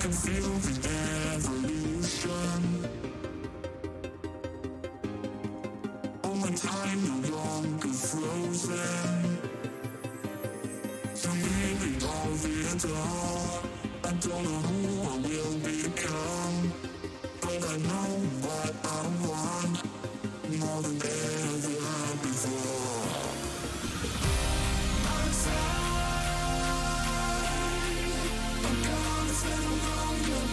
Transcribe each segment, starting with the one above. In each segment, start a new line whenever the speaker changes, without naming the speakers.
can feel the evolution. All my time no longer frozen. So maybe all the dark. I don't know who I will become, but I know what I want more than ever before. I'm tired. I'm gonna stay along your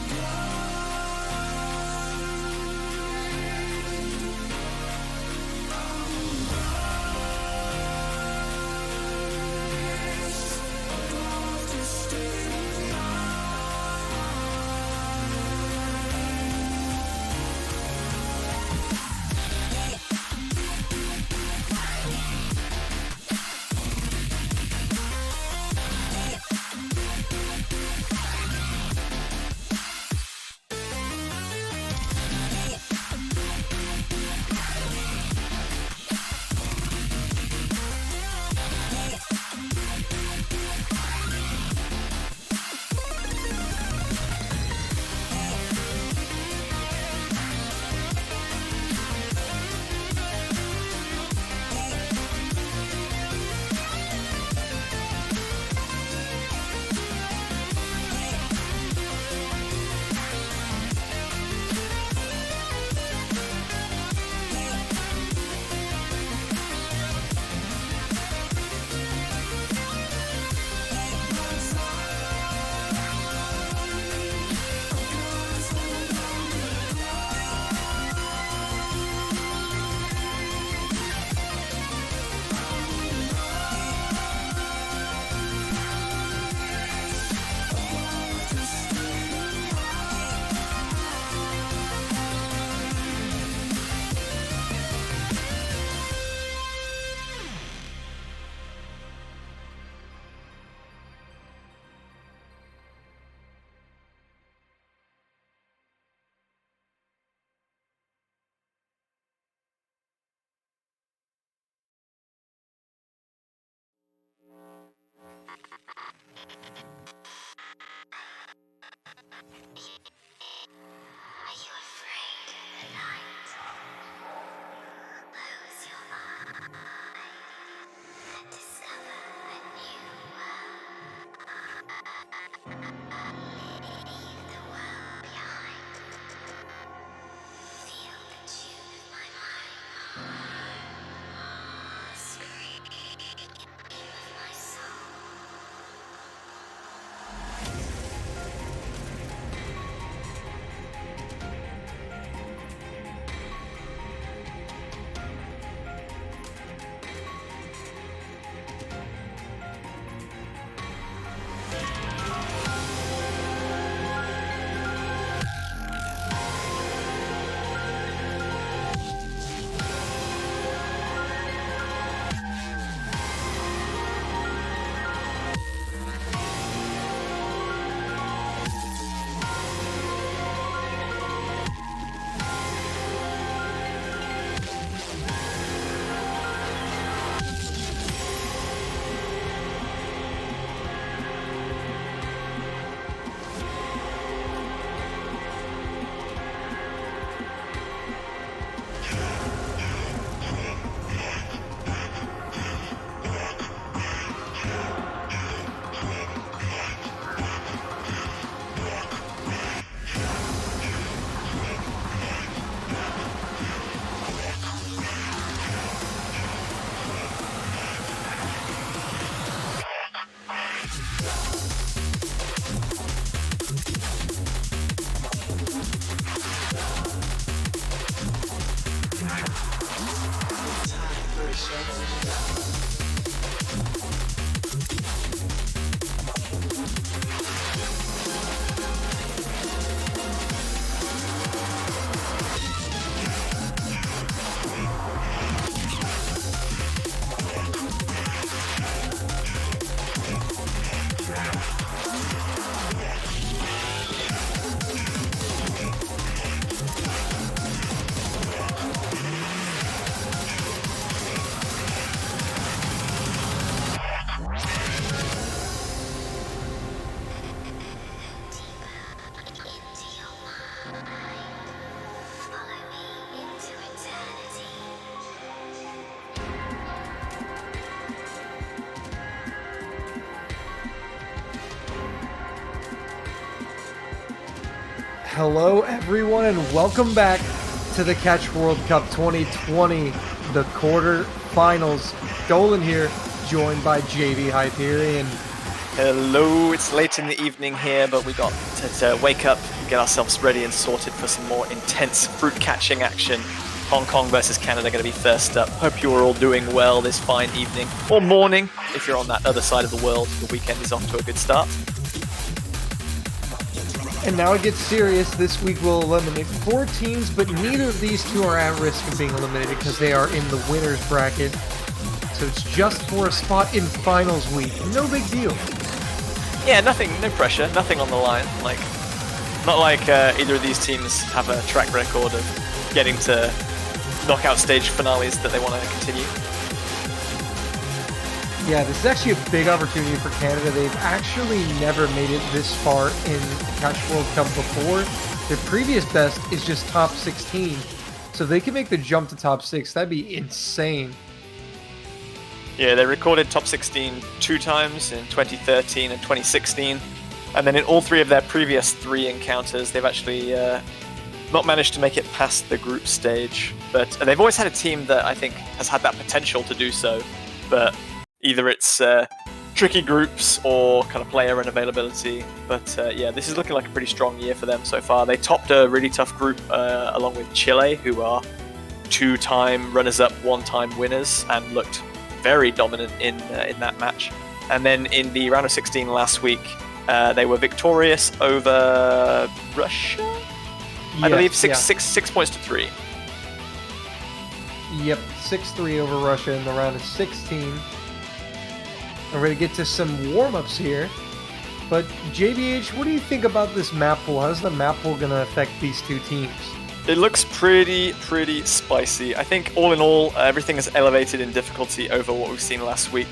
Hello, everyone, and welcome back to the Catch World Cup 2020, the quarterfinals. Dolan here, joined by JV Hyperion.
Hello, it's late in the evening here, but we got to wake up, get ourselves ready and sorted for some more intense fruit catching action. Hong Kong versus Canada going to be first up. Hope you are all doing well this fine evening, or morning, if you're on that other side of the world. The weekend is off to a good start.
And now it gets serious. This week we'll eliminate 4 teams, but neither of these two are at risk of being eliminated because they are in the winner's bracket. So it's just for a spot in finals week. No big deal.
Yeah, nothing, no pressure, nothing on the line. Not like either of these teams have a track record of getting to knockout stage finales that they want to continue.
Yeah, this is actually a big opportunity for Canada. They've actually never made it this far in Catch World Cup before. Their previous best is just top 16. So if they can make the jump to top 6, that'd be insane.
Yeah, they recorded top 16 2 times in 2013 and 2016. And then in all 3 of their previous 3 encounters, they've actually not managed to make it past the group stage. But they've always had a team that I think has had that potential to do so. But either it's tricky groups or kind of player unavailability. But yeah, this is looking like a pretty strong year for them so far. They topped a really tough group along with Chile, who are 2-time runners-up, 1-time winners, and looked very dominant in that match. And then in the round of 16 last week, they were victorious over Russia? I believe 6 points to 3.
Yep, 6-3 over Russia in the round of 16. We're going to get to some warm-ups here. But JBH, what do you think about this map pool? How's the map pool going to affect these 2 teams?
It looks pretty spicy. I think all in all, everything is elevated in difficulty over what we've seen last week.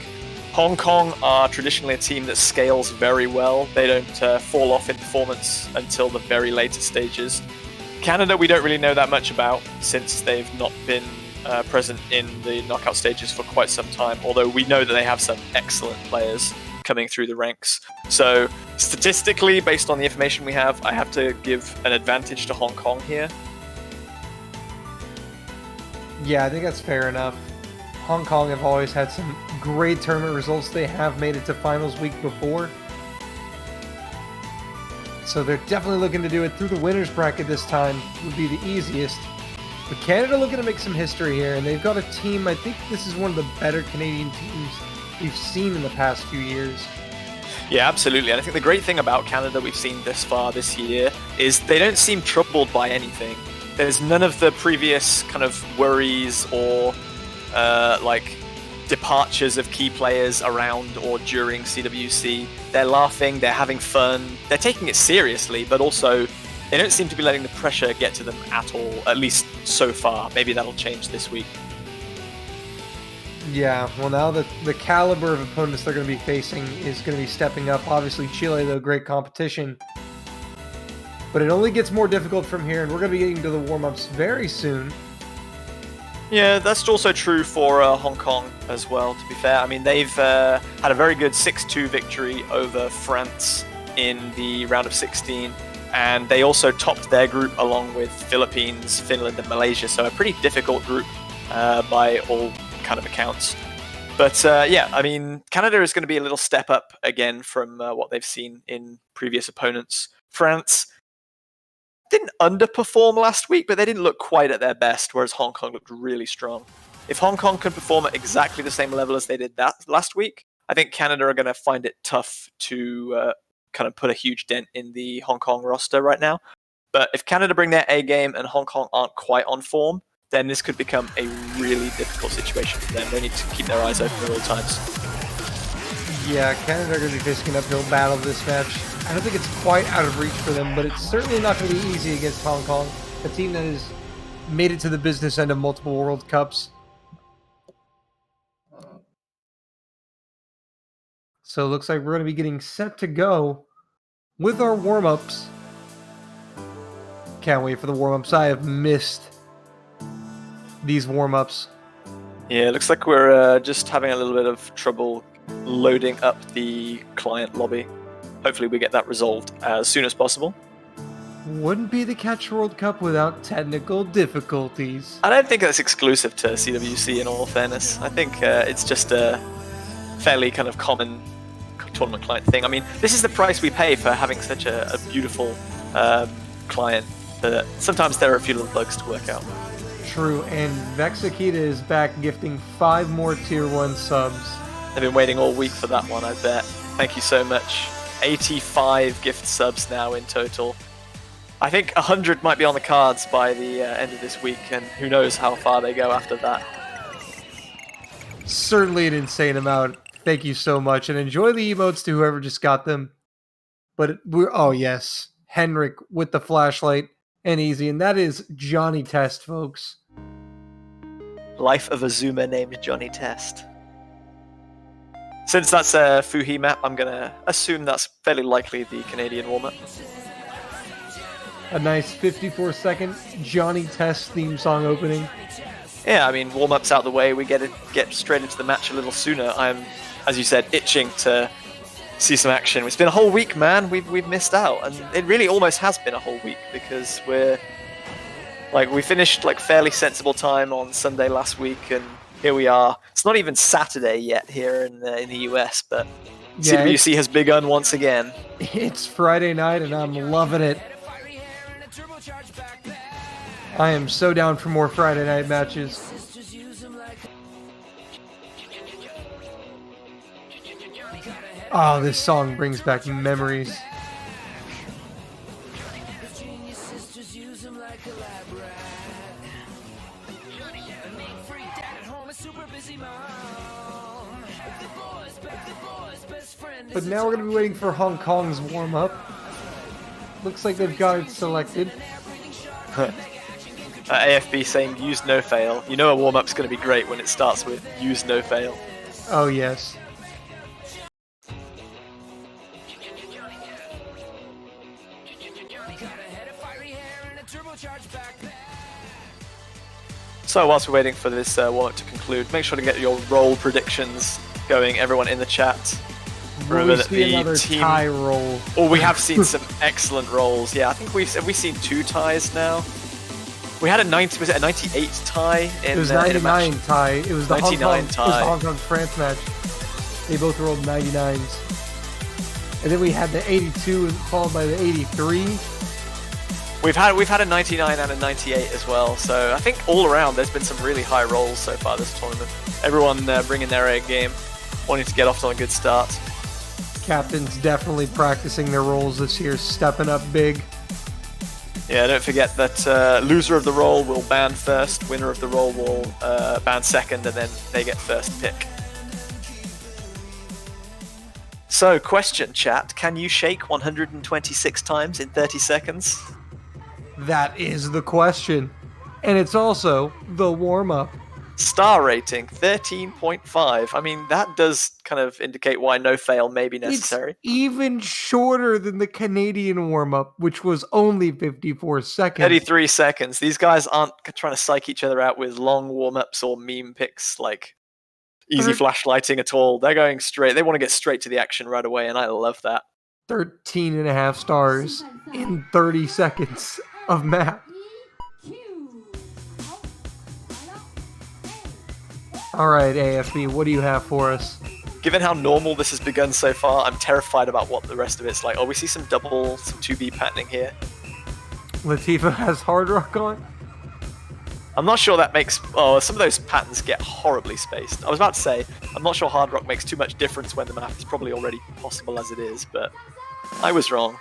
Hong Kong are traditionally a team that scales very well. They don't fall off in performance until the very later stages. Canada, we don't really know that much about since they've not been present in the knockout stages for quite some time, although we know that they have some excellent players coming through the ranks. So statistically, based on the information we have, I have to give an advantage to Hong Kong here.
Yeah, I think that's fair enough. Hong Kong have always had some great tournament results. They have made it to finals week before. So they're definitely looking to do it through the winner's bracket this time. Would be the easiest. But Canada looking to make some history here, and they've got a team, I think this is one of the better Canadian teams we've seen in the past few years.
Yeah, absolutely. And I think the great thing about Canada we've seen this far this year is they don't seem troubled by anything. There's none of the previous kind of worries or departures of key players around or during CWC. They're laughing, they're having fun, they're taking it seriously, but also they don't seem to be letting the pressure get to them at all, at least so far. Maybe that'll change this week.
Yeah, well now the caliber of opponents they're going to be facing is going to be stepping up. Obviously Chile, though, great competition. But it only gets more difficult from here, and we're going to be getting to the warm-ups very soon.
Yeah, that's also true for Hong Kong as well, to be fair. I mean, they've had a very good 6-2 victory over France in the round of 16. And they also topped their group along with Philippines, Finland, and Malaysia. So a pretty difficult group by all kind of accounts. But yeah, I mean, Canada is going to be a little step up again from what they've seen in previous opponents. France didn't underperform last week, but they didn't look quite at their best, whereas Hong Kong looked really strong. If Hong Kong can perform at exactly the same level as they did that last week, I think Canada are going to find it tough to kind of put a huge dent in the Hong Kong roster right now. But if Canada bring their A game and Hong Kong aren't quite on form, then this could become a really difficult situation for them. They need to keep their eyes open at all times.
Yeah, Canada are going to be facing an uphill battle this match. I don't think it's quite out of reach for them, but it's certainly not going to be easy against Hong Kong, a team that has made it to the business end of multiple World Cups. So it looks like we're going to be getting set to go with our warm-ups. Can't wait for the warm-ups. I have missed these warm-ups.
Yeah, it looks like we're just having a little bit of trouble loading up the client lobby. Hopefully we get that resolved as soon as possible.
Wouldn't be the Catch World Cup without technical difficulties.
I don't think that's exclusive to CWC in all fairness. I think it's just a fairly kind of common tournament client thing. I mean, this is the price we pay for having such a beautiful client, that sometimes there are a few little bugs to work out.
True, and Vexakita is back gifting 5 more Tier 1 subs.
I've been waiting all week for that one, I bet. Thank you so much. 85 gift subs now in total. I think 100 might be on the cards by the end of this week, and who knows how far they go after that.
Certainly an insane amount. Thank you so much, and enjoy the emotes to whoever just got them. But we're, oh yes, Henrik with the flashlight and easy, and that is Johnny Test, folks.
Life of a Zoomer named Johnny Test. Since that's a Fuhi map, I'm gonna assume that's fairly likely the Canadian warm-up.
A nice 54-second Johnny Test theme song opening.
Yeah, I mean, warm-up's out the way, we get straight into the match a little sooner. I'm, as you said, itching to see some action. It's been a whole week, man. We've missed out, and it really almost has been a whole week, because we finished like fairly sensible time on Sunday last week, and here we are. It's not even Saturday yet here in the US, but yeah, CWC has begun once again.
It's Friday night, and I'm loving it. I am so down for more Friday night matches. Oh, this song brings back memories. But now we're going to be waiting for Hong Kong's warm-up. Looks like they've got it selected.
AFB saying use no fail. You know a warm-up's going to be great when it starts with use no fail.
Oh yes.
So whilst we're waiting for this warm-up to conclude, make sure to get your roll predictions going, everyone in the chat.
Remember that the team tie roll.
Oh, we have seen some excellent rolls. Yeah, I think we've seen 2 ties now. We had a 98 tie in
it was 99 tie. It was the
99 tie.
It was the Hong Kong France match. They both rolled 99s. And then we had the 82 followed by the 83.
We've had a 99 and a 98 as well. So I think all around there's been some really high rolls so far this tournament. Everyone bringing their A game, wanting to get off on a good start.
Captains definitely practicing their roles this year, stepping up big.
Yeah, don't forget that loser of the roll will ban first, winner of the roll will ban second, and then they get first pick. So, question, chat. Can you shake 126 times in 30 seconds?
That is the question. And it's also the warm-up.
Star rating, 13.5. I mean, that does kind of indicate why no fail may be necessary.
It's even shorter than the Canadian warm-up, which was only 54 seconds.
33 seconds. These guys aren't trying to psych each other out with long warm-ups or meme picks, like easy flashlighting at all. They're going straight. They want to get straight to the action right away, and I love that.
13.5 stars in 30 seconds of map. All right, AFB, what do you have for us?
Given how normal this has begun so far, I'm terrified about what the rest of it's like. Oh, we see some 2B patterning here.
Latifah has Hard Rock on?
I'm not sure that makes... Oh, some of those patterns get horribly spaced. I was about to say, I'm not sure Hard Rock makes too much difference when the map is probably already possible as it is, but I was wrong.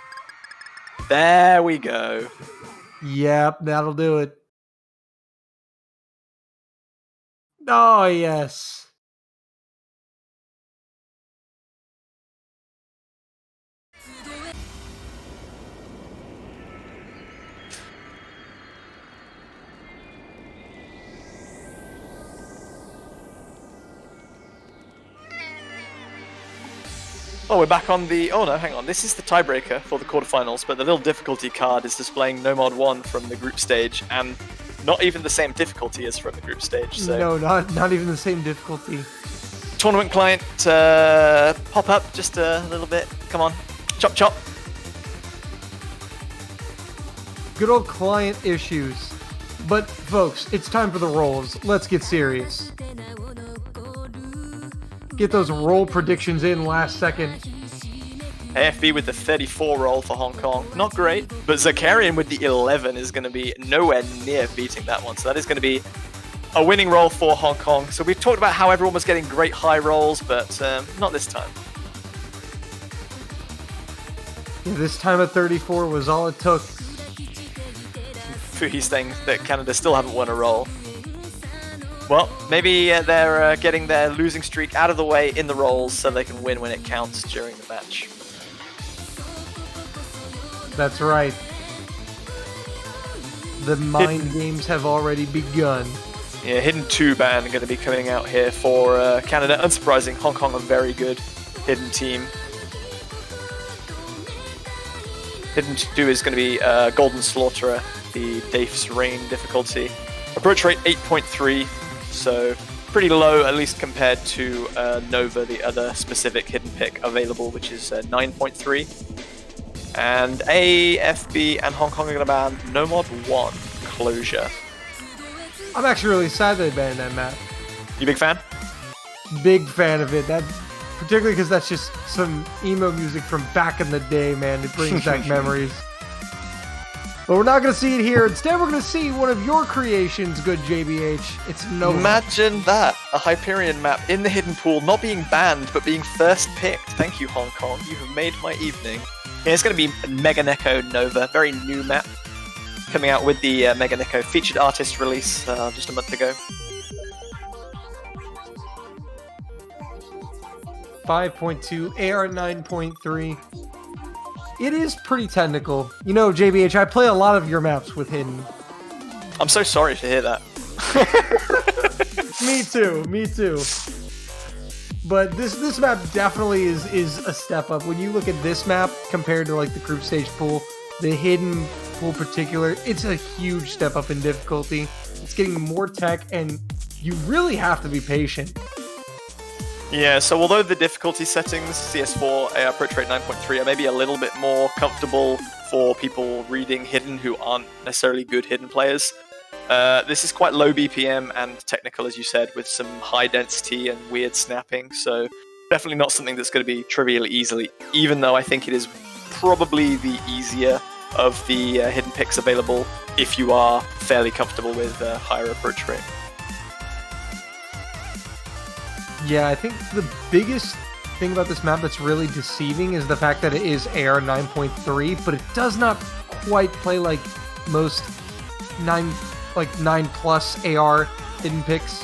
There we go.
Yep, that'll do it. Oh, yes.
Oh, we're back on the... Oh, no, hang on. This is the tiebreaker for the quarterfinals, but the little difficulty card is displaying No Mod 1 from the group stage, and not even the same difficulty as from the group stage. So.
No, not even the same difficulty.
Tournament client, pop up just a little bit. Come on. Chop, chop.
Good old client issues. But folks, it's time for the rolls. Let's get serious. Get those roll predictions in last second.
AFB with the 34 roll for Hong Kong. Not great, but Zakarian with the 11 is going to be nowhere near beating that one. So that is going to be a winning roll for Hong Kong. So we've talked about how everyone was getting great high rolls, but not this time.
Yeah, this time at 34 was all it took.
Fuhi's saying that Canada still haven't won a roll. Well, maybe they're getting their losing streak out of the way in the rolls so they can win when it counts during the match.
That's right. The mind games have already begun.
Yeah, Hidden 2 ban going to be coming out here for Canada. Unsurprising, Hong Kong a very good Hidden team. Hidden 2 is going to be Golden Slaughterer, the Dafe's Reign difficulty. Approach rate 8.3, so pretty low, at least compared to Nova, the other specific hidden pick available, which is 9.3. And AFB and Hong Kong are going to ban No Mod 1 Closure.
I'm actually really sad they banned that map.
You big fan?
Big fan of it. That, particularly because that's just some emo music from back in the day, man. It brings back memories. But we're not going to see it here. Instead, we're going to see one of your creations, good JBH. It's Nova.
Imagine that. A Hyperion map in the hidden pool, not being banned, but being first picked. Thank you, Hong Kong. You have made my evening. Yeah, it's going to be Mega Neko Nova. Very new map. Coming out with the Mega Neko featured artist release just a month ago.
5.2, AR 9.3. It is pretty technical. You know, JBH, I play a lot of your maps with hidden.
I'm so sorry to hear that.
Me too. But this map definitely is a step up. When you look at this map compared to like the group stage pool, the hidden pool particular, it's a huge step up in difficulty. It's getting more tech, and you really have to be patient.
Yeah, so although the difficulty settings, CS4, approach rate 9.3, are maybe a little bit more comfortable for people reading hidden who aren't necessarily good hidden players, this is quite low BPM and technical, as you said, with some high density and weird snapping, so definitely not something that's going to be trivially easily, even though I think it is probably the easier of the hidden picks available if you are fairly comfortable with higher approach rate.
Yeah, I think the biggest thing about this map that's really deceiving is the fact that it is AR 9.3, but it does not quite play like most 9 plus AR hidden picks.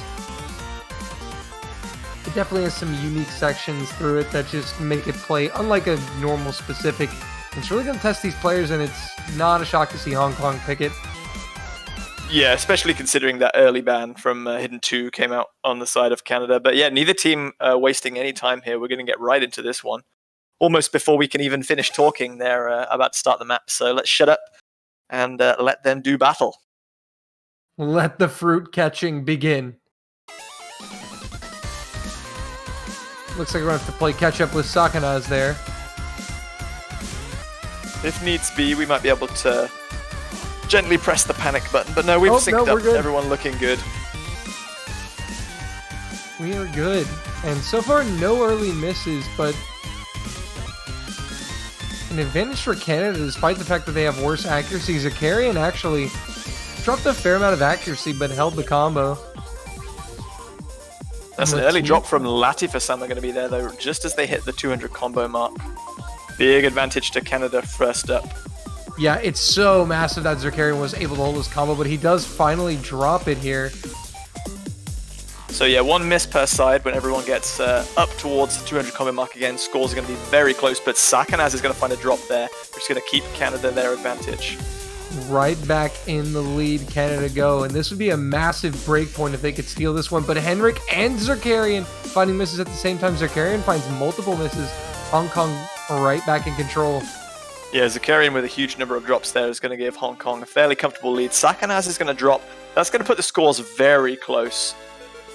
It definitely has some unique sections through it that just make it play unlike a normal specific. It's really going to test these players, and it's not a shock to see Hong Kong pick it.
Yeah, especially considering that early ban from Hidden 2 came out on the side of Canada. But yeah, neither team wasting any time here. We're going to get right into this one. Almost before we can even finish talking, they're about to start the map. So let's shut up and let them do battle.
Let the fruit catching begin. Looks like we're going to have to play catch up with Sakanaz there. If
needs be, we might be able to gently press the panic button, but no, we've synced up. Good. Everyone looking good.
We are good. And so far, no early misses, but an advantage for Canada despite the fact that they have worse accuracy. Zakarian actually dropped a fair amount of accuracy, but held the combo.
That's an early drop from Latif Assam are going to be there, though, just as they hit the 200 combo mark. Big advantage to Canada first up.
Yeah, it's so massive that Zakarian was able to hold his combo, but he does finally drop it here.
So yeah, one miss per side when everyone gets up towards the 200 combo mark again. Scores are going to be very close, but Sakanaz is going to find a drop there, which is going to keep Canada their advantage.
Right back in the lead, Canada go, and this would be a massive break point if they could steal this one, but Henrik and Zakarian finding misses at the same time. Zakarian finds multiple misses. Hong Kong right back in control.
Yeah, Zakarian with a huge number of drops there is going to give Hong Kong a fairly comfortable lead. Sakanaz is going to drop. That's going to put the scores very close.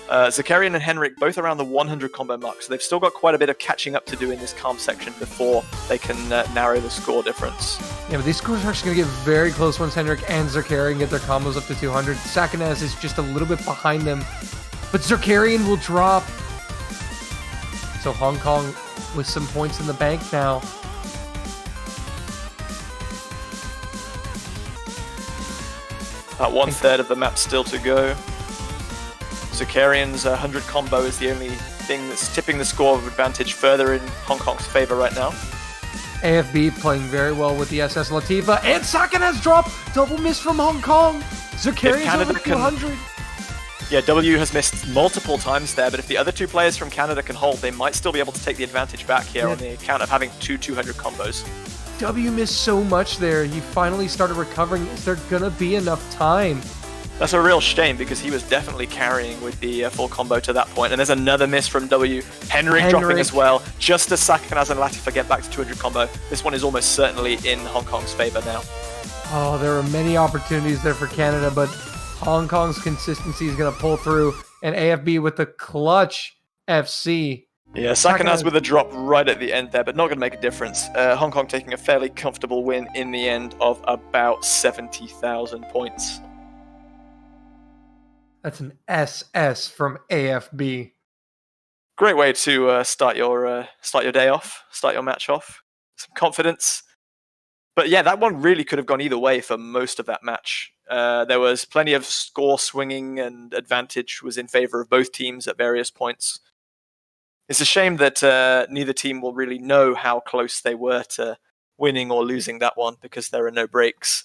Zakarian and Henrik both around the 100 combo mark, so they've still got quite a bit of catching up to do in this calm section before they can narrow the score difference.
Yeah, but these scores are actually going to get very close once Henrik and Zakarian get their combos up to 200. Sakanaz is just a little bit behind them, but Zakarian will drop. So Hong Kong with some points in the bank now.
About 1/3 of the map still to go. Zakarian's 100 combo is the only thing that's tipping the score of advantage further in Hong Kong's favor right now.
AFB playing very well with the SS Latifa, and Sakanaz drop! Double miss from Hong Kong! Zakarian's over 200!
Yeah, W has missed multiple times there, but if the other two players from Canada can hold, they might still be able to take the advantage back here on the account of having two 200 combos.
W missed so much there. He finally started recovering. Is there gonna be enough time?
That's a real shame because he was definitely carrying with the full combo to that point. And there's another miss from W. Henrik dropping as well, just as Sakanaz and Latifa get back to 200 combo. This one is almost certainly in Hong Kong's favor now.
Oh, there are many opportunities there for Canada, but Hong Kong's consistency is going to pull through. And AFB with the clutch FC.
Yeah, Sakanaz with a drop right at the end there, but not going to make a difference. Hong Kong taking a fairly comfortable win in the end of about 70,000 points.
That's an SS from AFB.
Great way to start your day off, start your match off. Some confidence. But yeah, that one really could have gone either way for most of that match. There was plenty of score swinging, and advantage was in favor of both teams at various points. It's a shame that neither team will really know how close they were to winning or losing that one because there are no breaks.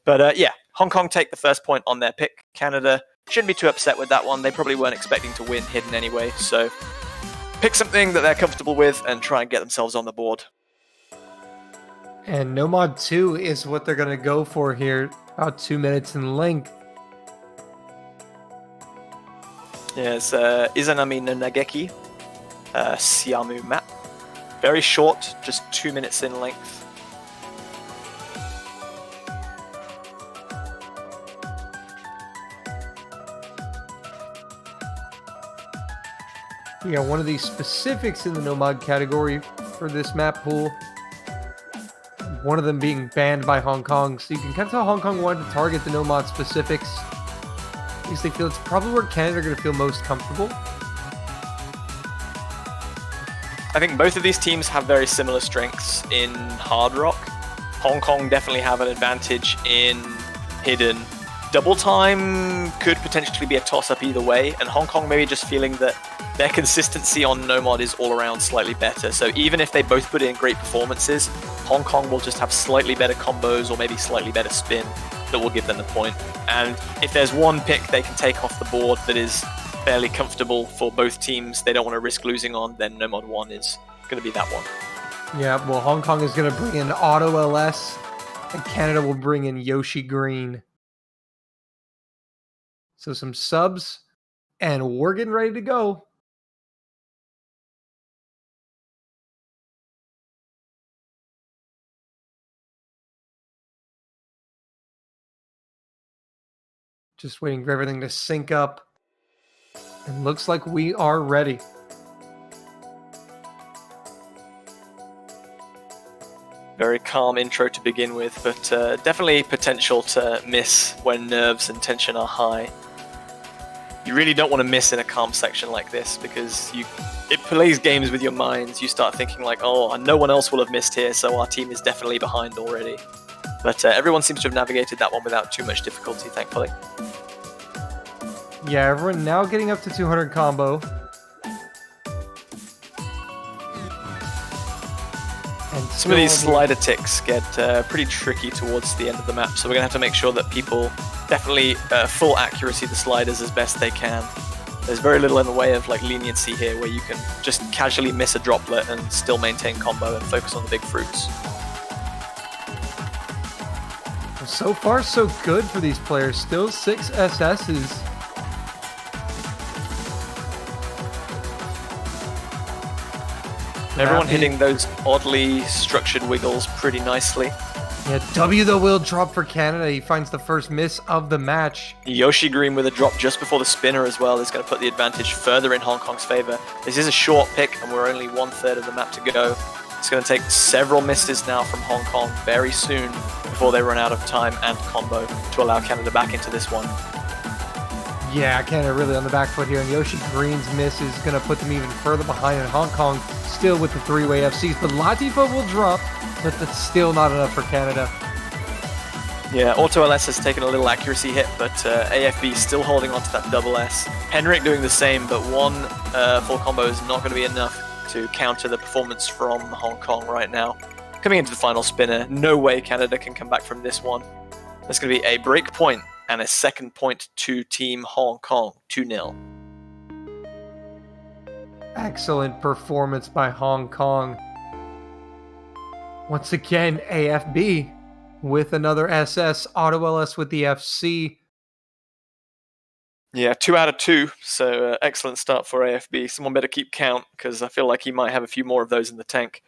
But yeah, Hong Kong take the first point on their pick. Canada shouldn't be too upset with that one. They probably weren't expecting to win hidden anyway, so pick something that they're comfortable with and try and get themselves on the board.
And Nomad 2 is what they're going to go for here, about 2 minutes in length.
Yes, Izanami no Nageki, Siamu map. Very short, just 2 minutes in length.
We got one of these specifics in the Nomad category for this map pool. One of them being banned by Hong Kong, so you can kind of tell Hong Kong wanted to target the Nomad specifics. At least they feel it's probably where Canada are going to feel most comfortable.
I think both of these teams have very similar strengths in Hard Rock. Hong Kong definitely have an advantage in Hidden. Double Time could potentially be a toss-up either way, and Hong Kong maybe just feeling that their consistency on Nomad is all around slightly better. So even if they both put in great performances, Hong Kong will just have slightly better combos or maybe slightly better spin that will give them the point. And if there's one pick they can take off the board that is fairly comfortable for both teams, they don't want to risk losing on, then Nomad 1 is going to be that one.
Yeah, well, Hong Kong is going to bring in Auto LS, and Canada will bring in Yoshi Green. So some subs, and we're getting ready to go. Just waiting for everything to sync up. And looks like we are ready.
Very calm intro to begin with, but definitely potential to miss when nerves and tension are high. You really don't want to miss in a calm section like this because it plays games with your minds. You start thinking like, oh, no one else will have missed here, so our team is definitely behind already. But everyone seems to have navigated that one without too much difficulty, thankfully.
Yeah, everyone now getting up to 200 combo. And
some of these slider ticks get pretty tricky towards the end of the map, so we're going to have to make sure that people definitely full accuracy the sliders as best they can. There's very little in the way of like leniency here where you can just casually miss a droplet and still maintain combo and focus on the big fruits.
So far, so good for these players. Still 6 SSs.
Everyone hitting those oddly structured wiggles pretty nicely.
Yeah, W the will drop for Canada. He finds the first miss of the match.
Yoshi Green with a drop just before the spinner as well is going to put the advantage further in Hong Kong's favor. This is a short pick and we're only 1/3 of the map to go. It's going to take several misses now from Hong Kong very soon before they run out of time and combo to allow Canada back into this one.
Yeah, Canada really on the back foot here, and Yoshi Green's miss is going to put them even further behind, and Hong Kong still with the three-way FCs, but Latifa will drop, but that's still not enough for Canada.
Yeah, Auto LS has taken a little accuracy hit, but AFB still holding on to that double S. Henrik doing the same, but one full combo is not going to be enough to counter the performance from Hong Kong right now. Coming into the final spinner, no way Canada can come back from this one. There's going to be a break point and a second point to Team Hong Kong, 2-0.
Excellent performance by Hong Kong. Once again, AFB with another SS, Auto LS with the FC.
Yeah, 2 out of 2, so excellent start for AFB. Someone better keep count, because I feel like he might have a few more of those in the tank.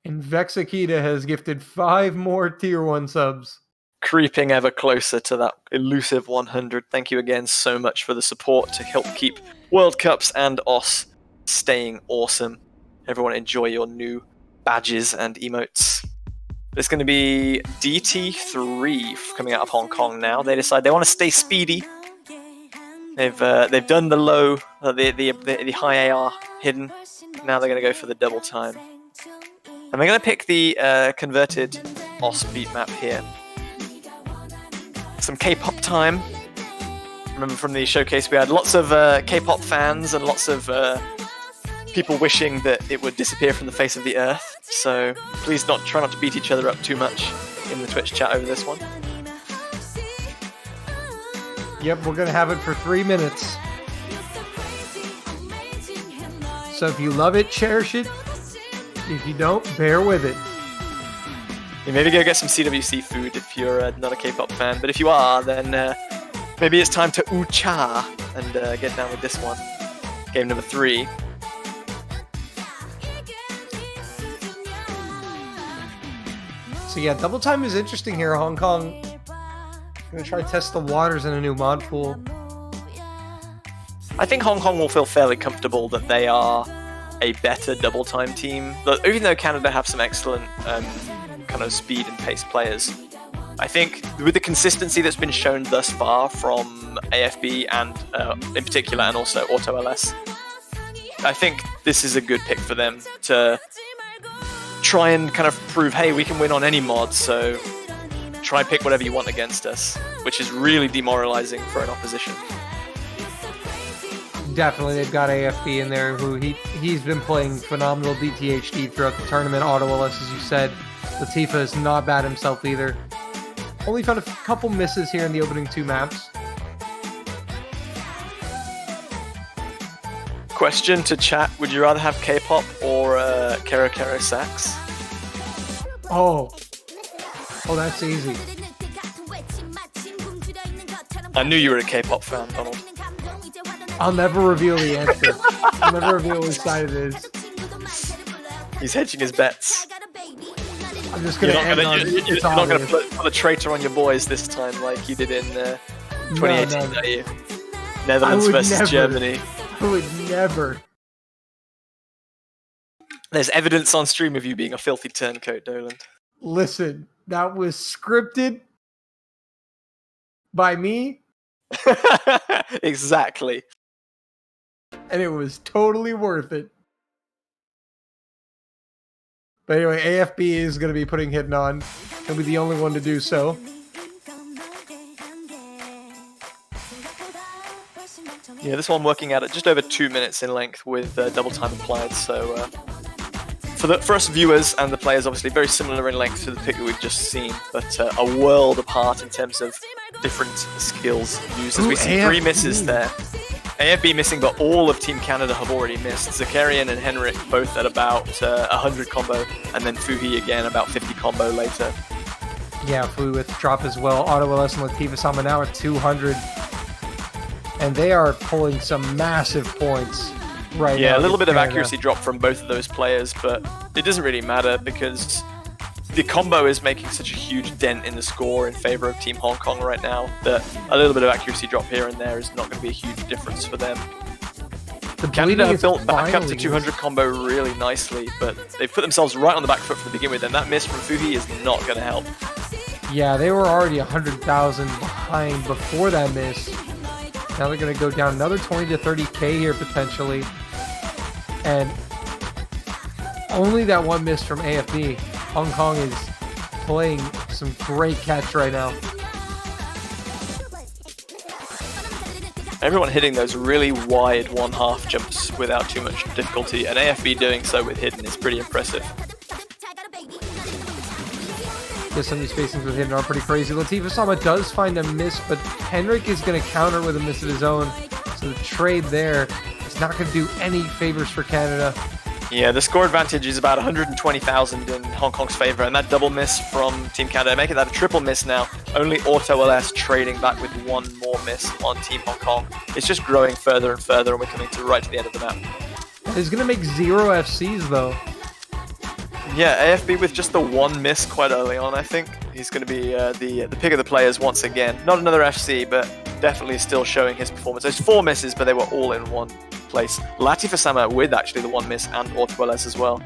And Vexakita has gifted 5 more Tier 1 subs.
Creeping ever closer to that elusive 100. Thank you again so much for the support to help keep World Cups and OS staying awesome. Everyone enjoy your new badges and emotes. There's going to be DT3 coming out of Hong Kong now. They decide they want to stay speedy. They've done the low, the high AR hidden. Now they're going to go for the double time. And they're going to pick the converted OS beat map here. Some K-pop time. Remember from the showcase we had lots of K-pop fans and lots of people wishing that it would disappear from the face of the earth. So please try not to beat each other up too much in the Twitch chat over this one.
Yep, we're going to have it for 3 minutes. So if you love it, cherish it. If you don't, bear with it.
You maybe go get some CWC food if you're not a K-pop fan, but if you are, then maybe it's time to ooh-cha and get down with this one. Game number 3.
So yeah, double time is interesting here. Hong Kong gonna try to test the waters in a new mod pool.
I think Hong Kong will feel fairly comfortable that they are a better double time team. Even though Canada have some excellent kind of speed and pace players, I think with the consistency that's been shown thus far from AFB and in particular, and also Auto LS, I think this is a good pick for them to try and kind of prove, hey, we can win on any mod, so try and pick whatever you want against us, which is really demoralizing for an opposition.
Definitely, they've got AFB in there, who he's been playing phenomenal DTHD throughout the tournament. Auto LS, as you said. Latifa is not bad himself either. Only found a couple misses here in the opening 2 maps.
Question to chat, would you rather have K-pop or Kero Kero Sax?
Oh, that's easy.
I knew you were a K-pop fan, Donald.
I'll never reveal the answer. I'll never reveal which side it is.
He's hedging his bets.
I'm just gonna
You're not going to put a traitor on your boys this time like you did in 2018, are you? Netherlands versus Germany.
I would never.
There's evidence on stream of you being a filthy turncoat, Doland.
Listen, that was scripted by me.
Exactly.
And it was totally worth it. But anyway, AFB is going to be putting Hidden on. He'll be the only one to do so.
Yeah, this one working out at just over 2 minutes in length with double time applied. So for us viewers and the players, obviously very similar in length to the pick that we've just seen, but a world apart in terms of different skills used. As we see
AFB.
3 misses there. AFB missing, but all of Team Canada have already missed. Zakarian and Henrik both at about 100 combo, and then Fuhi again about 50 combo later.
Yeah, Fuhi with drop as well. Auto LS and Latifa Sama now at 200. And they are pulling some massive points right now.
Yeah, a little bit of
Canada.
accuracy drop from both of those players, but it doesn't really matter because the combo is making such a huge dent in the score in favor of Team Hong Kong right now that a little bit of accuracy drop here and there is not going to be a huge difference for them. Canada have built back up to 200 combo really nicely, but they've put themselves right on the back foot to begin with, and that miss from vv is not going to help.
Yeah, they were already 100,000 behind before that miss. Now they're going to go down another 20 to 30k here potentially. And only that one miss from AFB. Hong Kong is playing some great catch right now.
Everyone hitting those really wide 1/2 jumps without too much difficulty, and AFB doing so with hidden is pretty impressive.
Yeah, some of these spacings with hidden are pretty crazy. Latifah Sama does find a miss, but Henrik is going to counter with a miss of his own. So the trade there is not going to do any favors for Canada.
Yeah, the score advantage is about 120,000 in Hong Kong's favor, and that double miss from Team Canada, making that a triple miss now. Only Auto LS trading back with one more miss on Team Hong Kong. It's just growing further and further, and we're coming to right to the end of the map.
It's going to make 0 FCs, though.
Yeah, AFB with just the one miss quite early on, I think. He's going to be the pick of the players once again. Not another FC, but definitely still showing his performance. There's 4 misses, but they were all in one place. Latifah Sama with actually the one miss and Auto LS as well.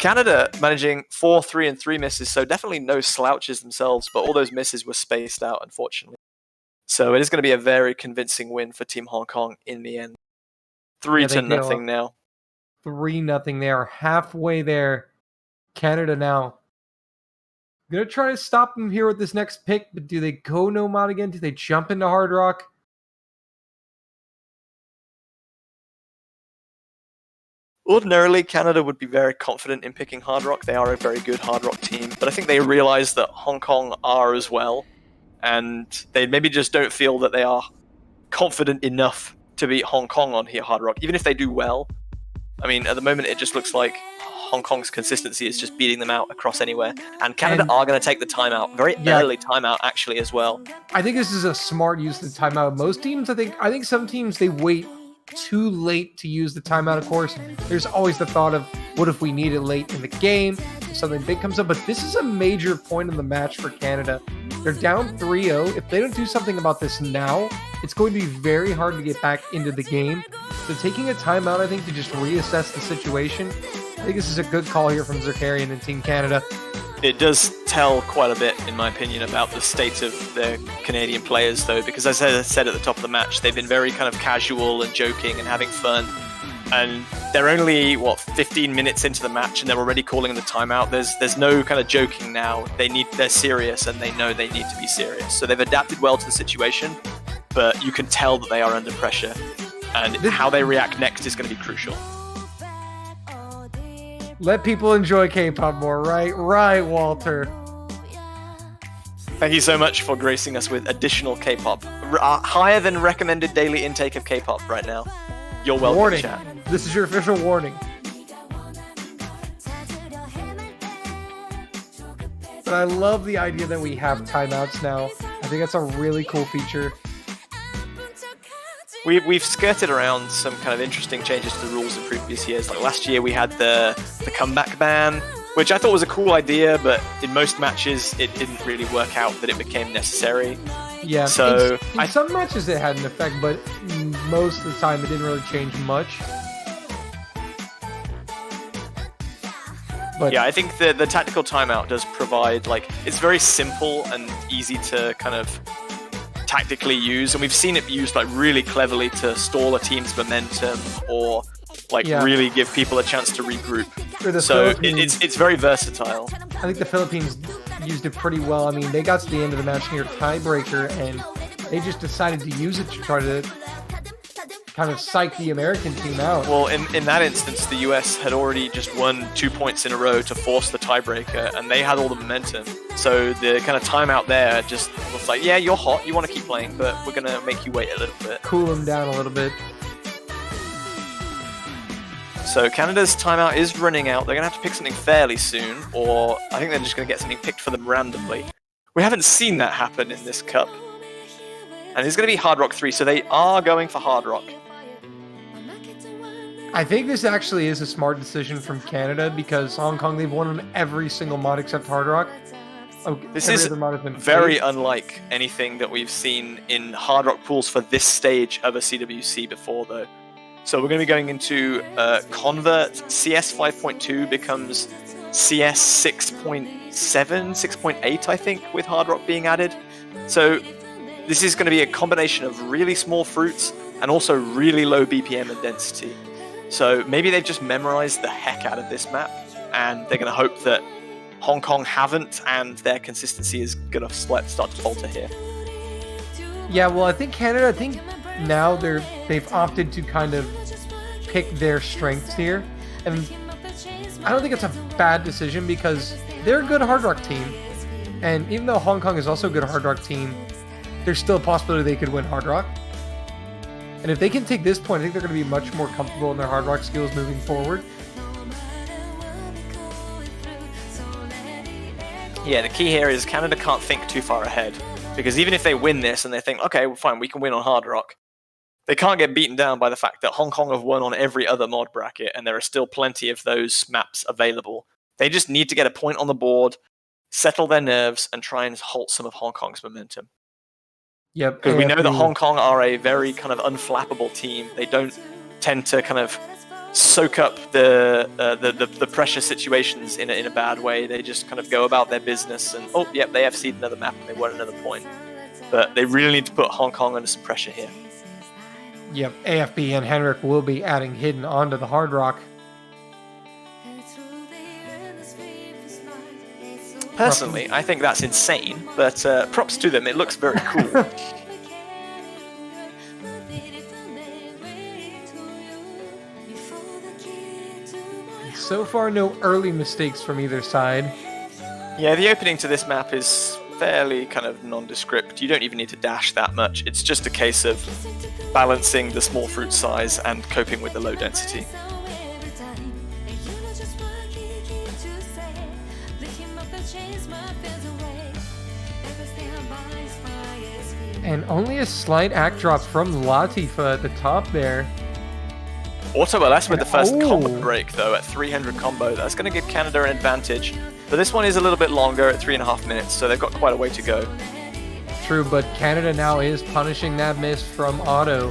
Canada managing 4, 3, and 3 misses, so definitely no slouches themselves, but all those misses were spaced out, unfortunately. So it is going to be a very convincing win for Team Hong Kong in the end. 3-0 now.
3-0. They are halfway there. Canada now. I'm going to try to stop them here with this next pick, but do they go Nomad again? Do they jump into Hard Rock?
Ordinarily, Canada would be very confident in picking Hard Rock. They are a very good Hard Rock team, but I think they realize that Hong Kong are as well, and they maybe just don't feel that they are confident enough to beat Hong Kong on here Hard Rock, even if they do well. I mean, at the moment, it just looks like Hong Kong's consistency is just beating them out across anywhere, and Canada are going to take the timeout, very early timeout actually as well.
I think this is a smart use of the timeout. Most teams, I think some teams, they wait too late to use the timeout. Of course, there's always the thought of what if we need it late in the game, if something big comes up, but this is a major point in the match for Canada. They're down 3-0. If they don't do something about this now, it's going to be very hard to get back into the game. So taking a timeout, I think, to just reassess the situation, I think this is a good call here from Zerkarian and Team Canada.
It does tell quite a bit, in my opinion, about the state of the Canadian players, though, because as I said at the top of the match, they've been very kind of casual and joking and having fun. And they're only, 15 minutes into the match, and they're already calling the timeout. There's no kind of joking now. They're serious, and they know they need to be serious. So they've adapted well to the situation, but you can tell that they are under pressure. And how they react next is going to be crucial.
Let people enjoy K-pop more, right? Right, Walter.
Thank you so much for gracing us with additional K-pop. Higher than recommended daily intake of K-pop right now. You're welcome,
warning.
chat.
This is your official warning. But I love the idea that we have timeouts now. I think that's a really cool feature.
We've skirted around some kind of interesting changes to the rules in previous years. Like last year we had the comeback ban, which I thought was a cool idea, but in most matches it didn't really work out that it became necessary.
Yeah,
so
in some matches it had an effect, but most of the time it didn't really change much. But
yeah, I think the tactical timeout does provide, it's very simple and easy to kind of tactically use, and we've seen it used really cleverly to stall a team's momentum or really give people a chance to regroup. So it's very versatile.
I think the Philippines used it pretty well. I mean, they got to the end of the match near tiebreaker, and they just decided to use it to try to kind of psych the American team out.
Well, in that instance, the US had already just won 2 points in a row to force the tiebreaker, and they had all the momentum. So the kind of timeout there just was like, yeah, you're hot, you want to keep playing, but we're going to make you wait a little bit.
Cool them down a little bit.
So Canada's timeout is running out. They're going to have to pick something fairly soon, or I think they're just going to get something picked for them randomly. We haven't seen that happen in this cup. And it's going to be Hard Rock 3, so they are going for Hard Rock.
I think this actually is a smart decision from Canada because Hong Kong, they've won on every single mod except Hard Rock.
This
Every
is
other mod has been
very
fake.
unlike anything that we've seen in Hard Rock pools for this stage of a CWC before, though. So we're going to be going into Convert. CS 5.2 becomes CS 6.7, 6.8, I think, with Hard Rock being added. So this is going to be a combination of really small fruits and also really low BPM and density. So maybe they've just memorized the heck out of this map, and they're going to hope that Hong Kong haven't, and their consistency is going to start to falter here.
Yeah, well, I think Canada, now they've opted to kind of pick their strengths here, and I don't think it's a bad decision because they're a good Hard Rock team, and even though Hong Kong is also a good Hard Rock team, there's still a possibility they could win Hard Rock. And if they can take this point, I think they're going to be much more comfortable in their Hard Rock skills moving forward.
Yeah, the key here is Canada can't think too far ahead, because even if they win this and they think, okay, well, fine, we can win on Hard Rock, they can't get beaten down by the fact that Hong Kong have won on every other mod bracket, and there are still plenty of those maps available. They just need to get a point on the board, settle their nerves, and try and halt some of Hong Kong's momentum.
Yep.
Because we know that Hong Kong are a very kind of unflappable team. They don't tend to kind of soak up the pressure situations in a bad way. They just kind of go about their business and, oh, yep, they FC'd another map and they won another point. But they really need to put Hong Kong under some pressure here.
Yep, AFB and Henrik will be adding Hidden onto the Hard Rock.
Personally, I think that's insane, but props to them. It looks very cool.
So far, no early mistakes from either side.
Yeah, the opening to this map is fairly kind of nondescript. You don't even need to dash that much. It's just a case of balancing the small fruit size and coping with the low density.
And only a slight act drop from Latifa at the top there.
Auto LS with the first combo break, though, at 300 combo. That's going to give Canada an advantage. But this one is a little bit longer at 3.5 minutes, so they've got quite a way to go.
True, but Canada now is punishing that miss from Auto.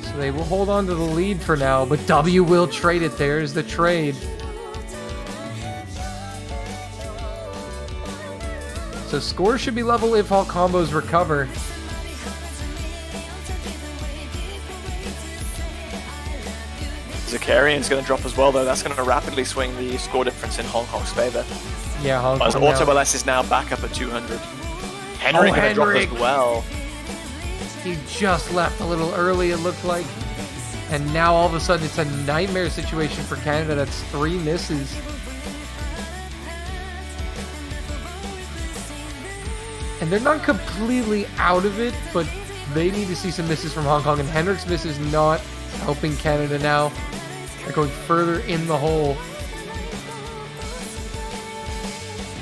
So they will hold on to the lead for now, but W will trade it. There's the trade. So scores should be level if all combos recover.
Zakarian's going to drop as well, though. That's going to rapidly swing the score difference in Hong Kong's favor.
Yeah, Hong Kong.
As Auto LS is now back up at 200. Henrik going to drop as well.
He just left a little early, it looked like. And now all of a sudden it's a nightmare situation for Canada. That's 3 misses. And they're not completely out of it, but they need to see some misses from Hong Kong. And Henrik's miss is not helping Canada now. They're going further in the hole.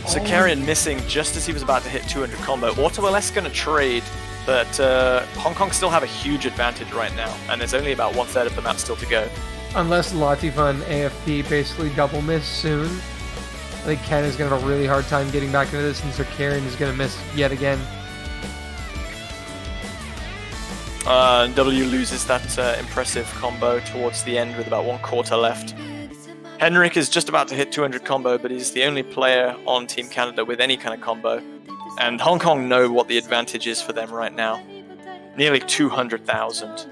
Zakarian missing just as he was about to hit 200 combo. Auto LS going to trade, but Hong Kong still have a huge advantage right now, and there's only about 1/3 of the map still to go.
Unless Latifa and AFP basically double miss soon. I think Canada's going to have a really hard time getting back into this, and Zakarian is going to miss yet again.
W loses that impressive combo towards the end with about 1/4 left. Henrik is just about to hit 200 combo, but he's the only player on Team Canada with any kind of combo. And Hong Kong know what the advantage is for them right now. Nearly 200,000.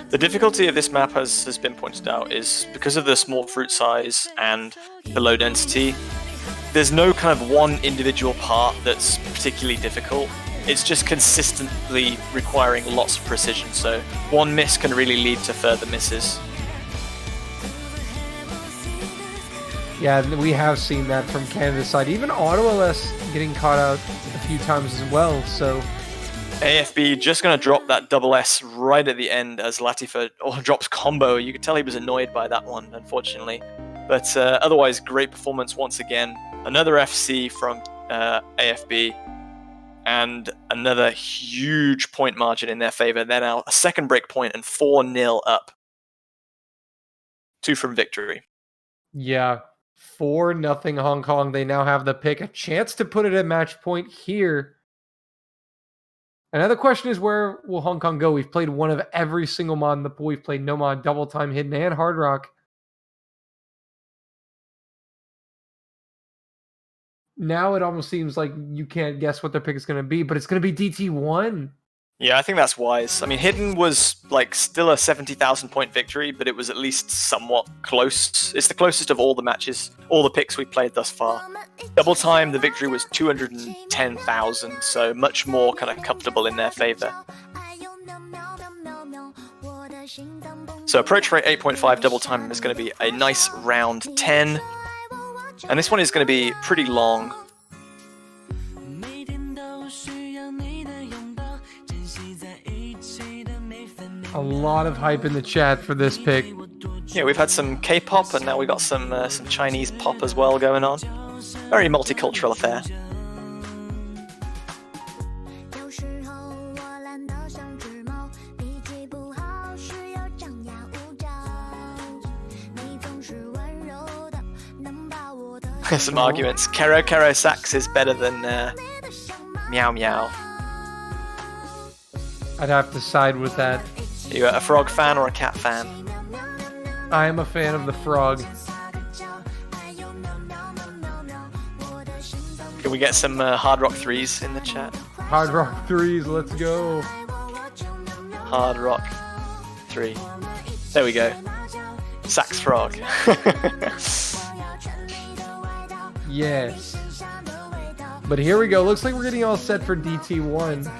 The difficulty of this map, as has been pointed out, is because of the small fruit size and the low density, there's no kind of one individual part that's particularly difficult. It's just consistently requiring lots of precision, so one miss can really lead to further misses.
Yeah, we have seen that from Canada's side. Even Auto LS getting caught out a few times as well, so...
AFB just going to drop that double S right at the end as Latifa drops combo. You could tell he was annoyed by that one, unfortunately. But otherwise, great performance once again. Another FC from AFB. and another huge point margin in their favor. They're now a second break point and 4-0 up. 2 from victory.
Yeah. 4-0 Hong Kong. They now have the pick. A chance to put it at match point here. Another question is, where will Hong Kong go? We've played one of every single mod in the pool. We've played no mod, double time, hidden, and hard rock. Now it almost seems like you can't guess what their pick is going to be, but it's going to be DT1.
Yeah, I think that's wise. I mean, Hidden was like still a 70,000 point victory, but it was at least somewhat close. It's the closest of all the matches, all the picks we've played thus far. Double time, the victory was 210,000, so much more kind of comfortable in their favor. So approach rate 8.5 double time is going to be a nice round 10. And this one is going to be pretty long.
A lot of hype in the chat for this pick.
Yeah, we've had some K-pop, and now we got some Chinese pop as well going on. Very multicultural affair. Some arguments. Kero Kero Sax is better than Meow Meow.
I'd have to side with that.
Are you a frog fan or a cat fan?
I am a fan of the frog.
Can we get some Hard Rock 3s in the chat?
Hard rock 3s, let's go.
Hard Rock 3. There we go. Sax frog.
Yes. But here we go. Looks like we're getting all set for DT1.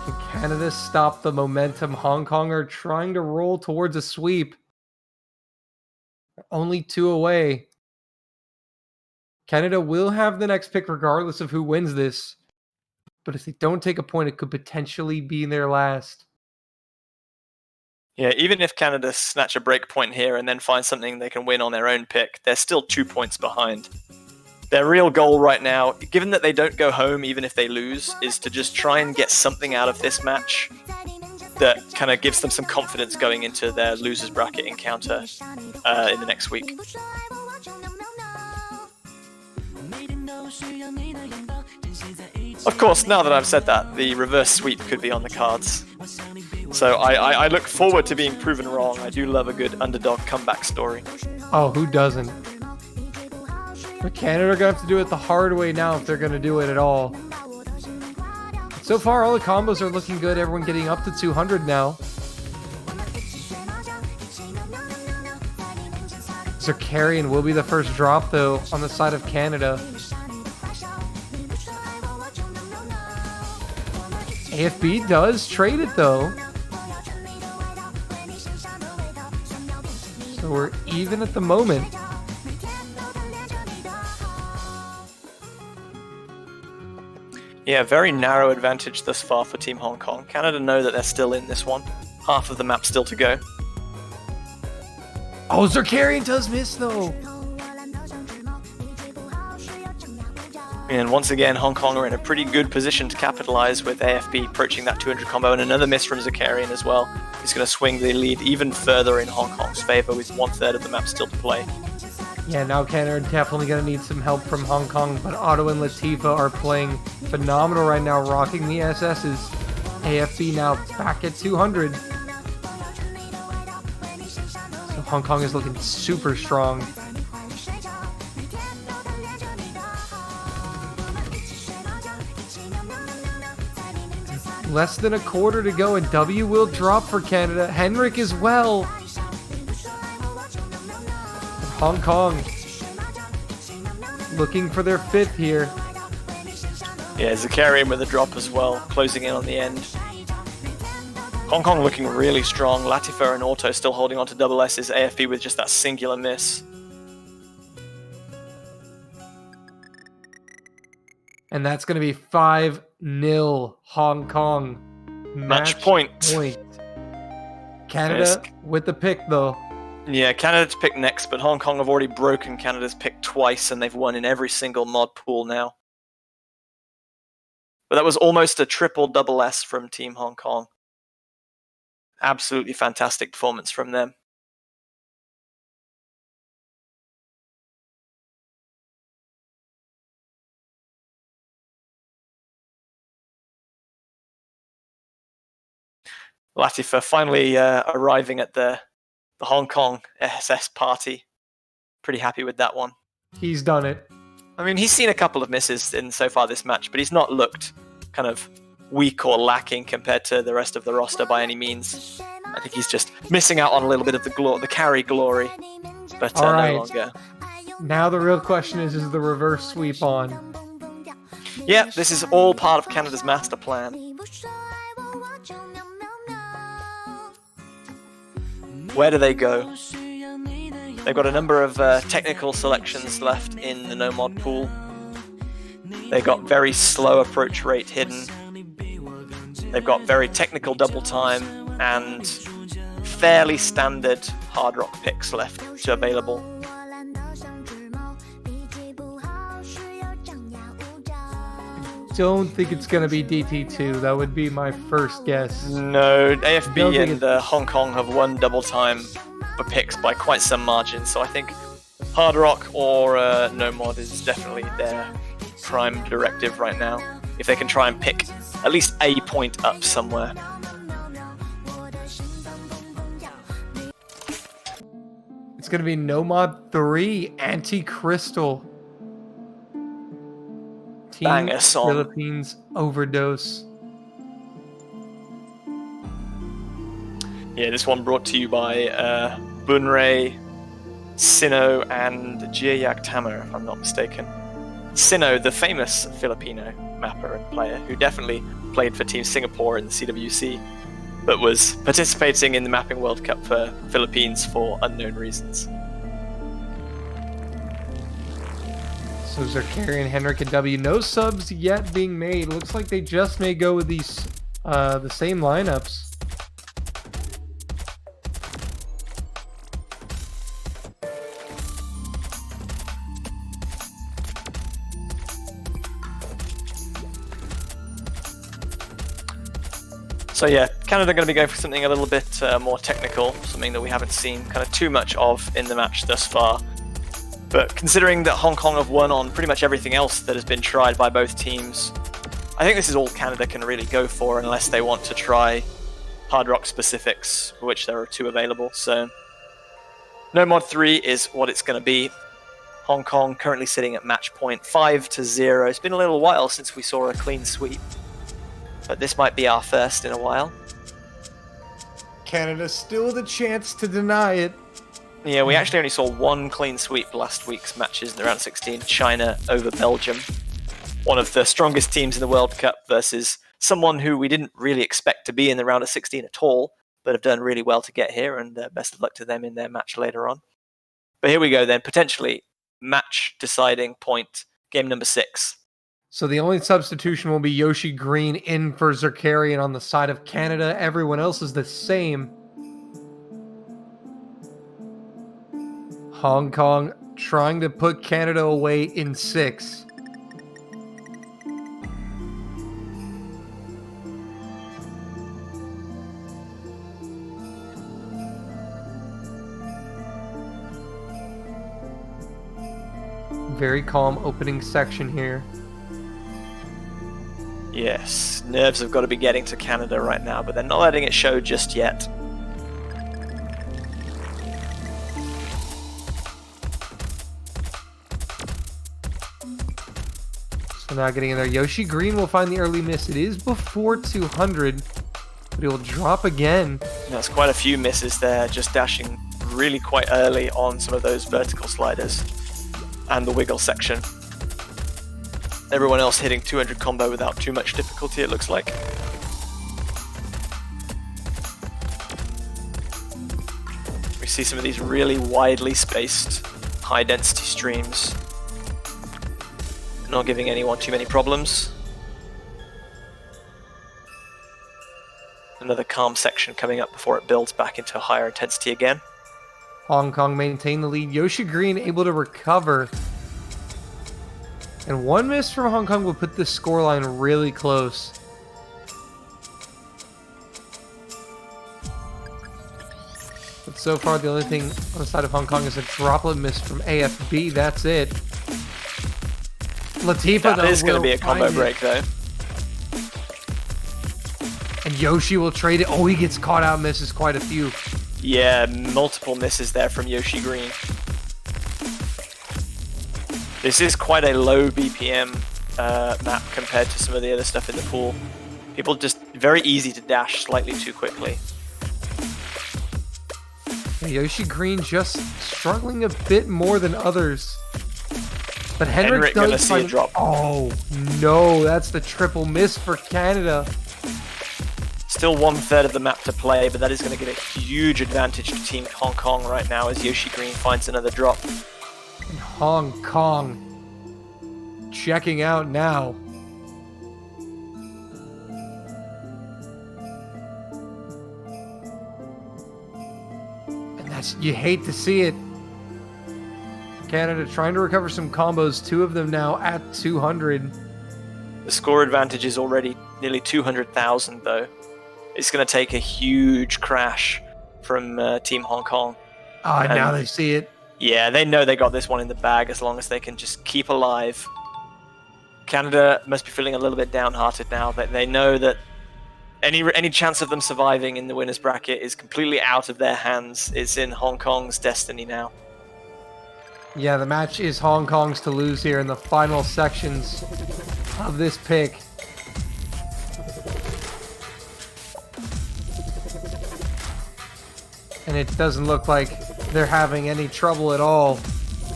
Can Canada stop the momentum? Hong Kong are trying to roll towards a sweep. Only 2 away. Canada will have the next pick regardless of who wins this. But if they don't take a point, it could potentially be their last.
Yeah, even if Canada snatch a break point here and then find something they can win on their own pick, they're still 2 points behind. Their real goal right now, given that they don't go home even if they lose, is to just try and get something out of this match that kind of gives them some confidence going into their losers bracket encounter in the next week. Of course, now that I've said that, the reverse sweep could be on the cards. So I look forward to being proven wrong. I do love a good underdog comeback story.
Oh, who doesn't? But Canada are going to have to do it the hard way now if they're going to do it at all. So far, all the combos are looking good. Everyone getting up to 200 now. Zerkarian will be the first drop, though, on the side of Canada. AFB does trade it, though. So we're even at the moment.
Yeah, very narrow advantage thus far for Team Hong Kong. Canada know that they're still in this one. Half of the map still to go.
Oh, Zerkarian does miss, though.
And once again, Hong Kong are in a pretty good position to capitalize with AFB approaching that 200 combo, and another miss from Zerkarian as well. He's going to swing the lead even further in Hong Kong's favor with 1/3 of the map still to play.
Yeah, now Canada are definitely going to need some help from Hong Kong, but Otto and Latifa are playing phenomenal right now, rocking the SSs. AFB now back at 200. So Hong Kong is looking super strong. Less than a quarter to go, and W will drop for Canada. Henrik as well. Hong Kong looking for their 5th here.
Yeah, Zerkarian with a drop as well, closing in on the end. Hong Kong looking really strong. Latifa and Auto still holding on to double S's. AFB with just that singular miss.
And that's going to be 5-0 Hong Kong.
Match point.
Canada with the pick, though.
Yeah, Canada to pick next, but Hong Kong have already broken Canada's pick twice, and they've won in every single mod pool now. But that was almost a triple-double S from Team Hong Kong. Absolutely fantastic performance from them. Latifa finally arriving at the Hong Kong SS party. Pretty happy with that one.
He's done it.
I mean, he's seen a couple of misses in so far this match, but he's not looked kind of weak or lacking compared to the rest of the roster by any means. I think he's just missing out on a little bit of the carry glory, but
All right.
no longer.
Now the real question is the reverse sweep on?
Yeah, this is all part of Canada's master plan. Where do they go? They've got a number of technical selections left in the no mod pool. They've got very slow approach rate hidden. They've got very technical double time and fairly standard hard rock picks left available.
Don't think it's going to be DT2. That would be my first guess.
No, AFB and Hong Kong have won double time for picks by quite some margin, so I think hard rock or no mod is definitely their prime directive right now. If they can try and pick at least a point up somewhere.
It's going to be no mod 3 Anti-Crystal. Team
Banger song.
Philippines Overdose.
Yeah, this one brought to you by Bunrei, Sino, and Jiayak Tamer, if I'm not mistaken. Sino, the famous Filipino mapper and player, who definitely played for Team Singapore in the CWC, but was participating in the Mapping World Cup for Philippines for unknown reasons.
So Zerkari and Henrik and W, no subs yet being made. Looks like they just may go with these the same lineups.
So yeah, Canada are going to be going for something a little bit more technical, something that we haven't seen kind of too much of in the match thus far. But considering that Hong Kong have won on pretty much everything else that has been tried by both teams, I think this is all Canada can really go for unless they want to try hard rock specifics, for which there are 2 available. So no mod 3 is what it's going to be. Hong Kong currently sitting at match point 5-0. It's been a little while since we saw a clean sweep, but this might be our first in a while.
Canada still the chance to deny it.
Yeah, we actually only saw 1 clean sweep last week's matches in the round 16, China over Belgium. One of the strongest teams in the World Cup versus someone who we didn't really expect to be in the round of 16 at all, but have done really well to get here, and best of luck to them in their match later on. But here we go then, potentially match deciding point, game number 6.
So the only substitution will be Yoshi Green in for Zerkari, and on the side of Canada, everyone else is the same. Hong Kong trying to put Canada away in 6. Very calm opening section here.
Yes, nerves have got to be getting to Canada right now, but they're not letting it show just yet.
So now getting in there. Yoshi Green will find the early miss. It is before 200, but it will drop again.
There's quite a few misses there, just dashing really quite early on some of those vertical sliders and the wiggle section. Everyone else hitting 200 combo without too much difficulty, it looks like. We see some of these really widely spaced, high density streams. Not giving anyone too many problems. Another calm section coming up before it builds back into higher intensity again.
Hong Kong maintain the lead. Yoshi Green able to recover. And one miss from Hong Kong will put this scoreline really close. But so far, the only thing on the side of Hong Kong is a droplet miss from AFB. That's it. Latifa,
That is going to be a combo break, though.
And Yoshi will trade it. Oh, he gets caught out, misses quite a few.
Yeah, multiple misses there from Yoshi Green. This is quite a low BPM map compared to some of the other stuff in the pool. People just very easy to dash slightly too quickly.
Yoshi Green just struggling a bit more than others. But Henrik
gonna
does
see a drop.
Oh no, that's the triple miss for Canada.
Still 1/3 of the map to play, but that is going to give a huge advantage to Team Hong Kong right now as Yoshi Green finds another drop.
And Hong Kong checking out now. And that's, you hate to see it. Canada trying to recover some combos, 2 of them now at 200.
The score advantage is already nearly 200,000 though. It's going to take a huge crash from Team Hong Kong.
Ah, now they see it.
Yeah, they know they got this one in the bag as long as they can just keep alive. Canada must be feeling a little bit downhearted now. They know that any chance of them surviving in the winner's bracket is completely out of their hands. It's in Hong Kong's destiny now.
Yeah, the match is Hong Kong's to lose here in the final sections of this pick. And it doesn't look like they're having any trouble at all.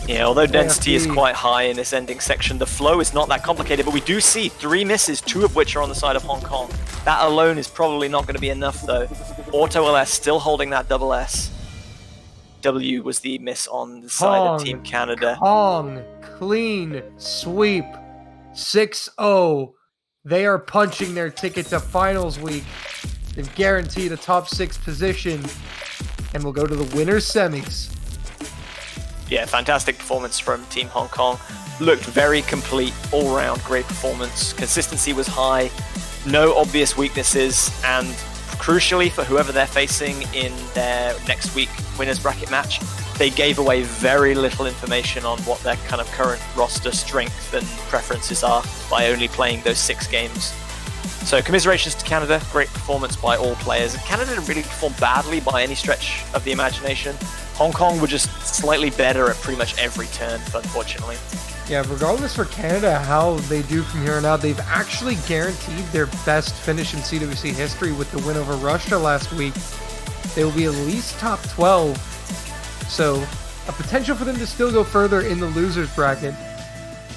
Yeah, although density is quite high in this ending section, the flow is not that complicated, but we do see 3 misses, 2 of which are on the side of Hong Kong. That alone is probably not going to be enough, though. Auto LS still holding that double S. W was the miss on the side of Team Canada.
Hong, clean sweep, 6-0. They are punching their ticket to finals week. They've guaranteed a top 6 position and will go to the winner's semis.
Yeah, fantastic performance from Team Hong Kong. Looked very complete, all-round great performance. Consistency was high, no obvious weaknesses, and crucially for whoever they're facing in their next week winners bracket match, they gave away very little information on what their kind of current roster strength and preferences are by only playing those 6 games. So commiserations to Canada, great performance by all players. Canada didn't really perform badly by any stretch of the imagination. Hong Kong were just slightly better at pretty much every turn, unfortunately.
Yeah, regardless for Canada how they do from here on out, they've actually guaranteed their best finish in CWC history with the win over Russia last week. They will be at least top 12. So a potential for them to still go further in the losers bracket.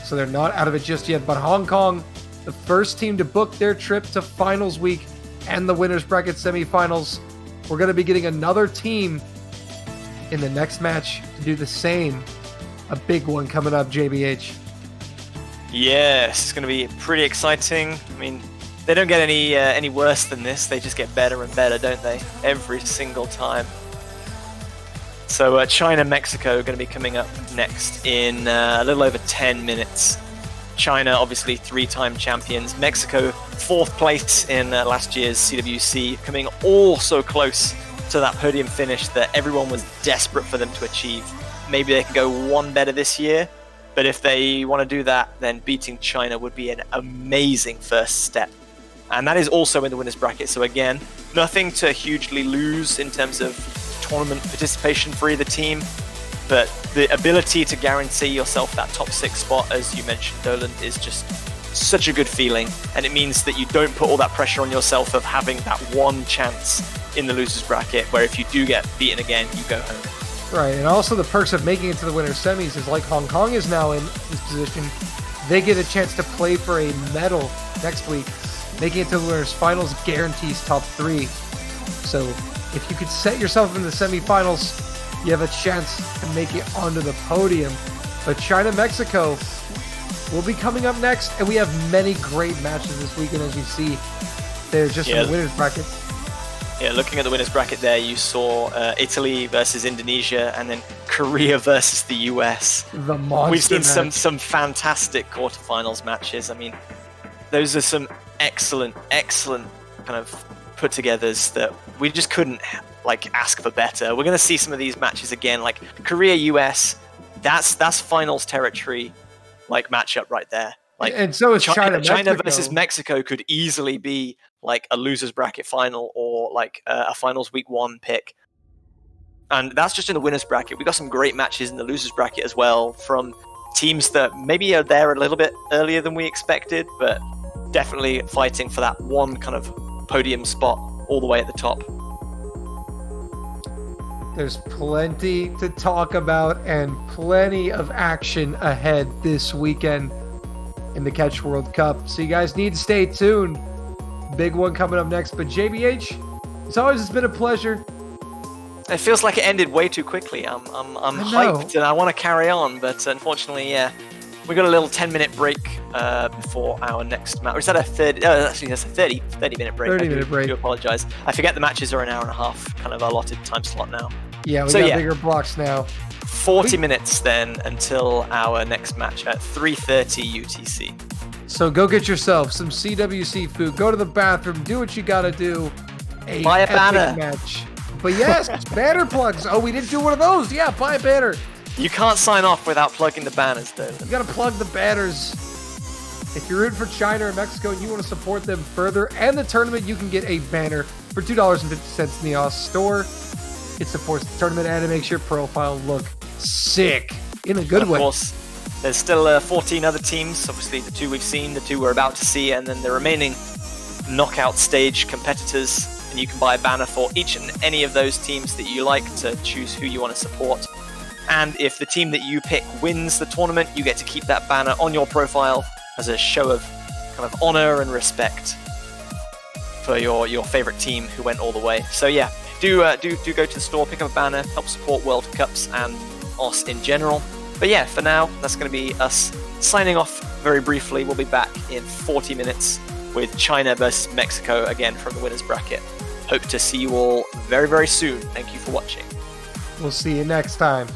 So they're not out of it just yet. But Hong Kong, the first team to book their trip to finals week and the winners bracket semifinals. We're going to be getting another team in the next match to do the same. A big one coming up, JBH.
Yes, it's going to be pretty exciting. I mean, they don't get any worse than this. They just get better and better, don't they? Every single time. So China, Mexico are going to be coming up next in a little over 10 minutes. China, obviously 3-time champions. Mexico, 4th place in last year's CWC, coming all so close to that podium finish that everyone was desperate for them to achieve. Maybe they can go one better this year, but if they want to do that, then beating China would be an amazing first step. And that is also in the winners bracket. So again, nothing to hugely lose in terms of tournament participation for either team, but the ability to guarantee yourself that top 6 spot, as you mentioned, Dolan, is just such a good feeling. And it means that you don't put all that pressure on yourself of having that one chance in the losers bracket, where if you do get beaten again, you go home.
Right, and also the perks of making it to the winner's semis is like Hong Kong is now in this position. They get a chance to play for a medal next week. Making it to the winner's finals guarantees top 3. So if you could set yourself in the semifinals, you have a chance to make it onto the podium. But China, Mexico will be coming up next, and we have many great matches this weekend, as you see. They're just in the winners bracket.
Yeah, looking at the winners bracket there, you saw Italy versus Indonesia, and then Korea versus the US.
The monster
We've seen
match.
some fantastic quarterfinals matches. I mean, those are some excellent kind of put-togethers that we just couldn't like ask for better. We're going to see some of these matches again, like Korea US. That's finals territory, like matchup right there. Like,
and so is China.
China versus Mexico could easily be like a losers bracket final or like a finals week 1 pick. And that's just in the winners bracket. We got some great matches in the losers bracket as well from teams that maybe are there a little bit earlier than we expected, but definitely fighting for that one kind of podium spot all the way at the top.
There's plenty to talk about and plenty of action ahead this weekend in the Catch World Cup. So you guys need to stay tuned. Big one coming up next. But JBH, as always, it's been a pleasure.
It feels like it ended way too quickly. I'm hyped and I want to carry on, but unfortunately, yeah, we got a little 10-minute break before our next match. Or is that a 30? Actually, that's a 30-minute break.
30-minute break.
I do apologize. I forget the matches are an hour and a half, kind of allotted time slot now.
Yeah, we got bigger blocks now.
40 minutes then until our next match at 3:30 UTC.
So go get yourself some CWC food. Go to the bathroom. Do what you gotta do.
Buy a banner
match. But yes, banner plugs. Oh, we didn't do one of those. Yeah, buy a banner.
You can't sign off without plugging the banners, though.
You gotta plug the banners. If you're rooting for China or Mexico and you want to support them further and the tournament, you can get a banner for $2.50 in the Oz store. It supports the tournament and it makes your profile look sick in a good way.
Of course, there's still 14 other teams. Obviously, the 2 we've seen, the 2 we're about to see, and then the remaining knockout stage competitors. And you can buy a banner for each and any of those teams that you like to choose who you want to support. And if the team that you pick wins the tournament, you get to keep that banner on your profile as a show of kind of honor and respect for your favorite team who went all the way. So yeah, do go to the store, pick up a banner, help support World Cups and OS in general. But yeah, for now, that's going to be us signing off very briefly. We'll be back in 40 minutes with China versus Mexico again from the winners bracket. Hope to see you all very, very soon. Thank you for watching.
We'll see you next time.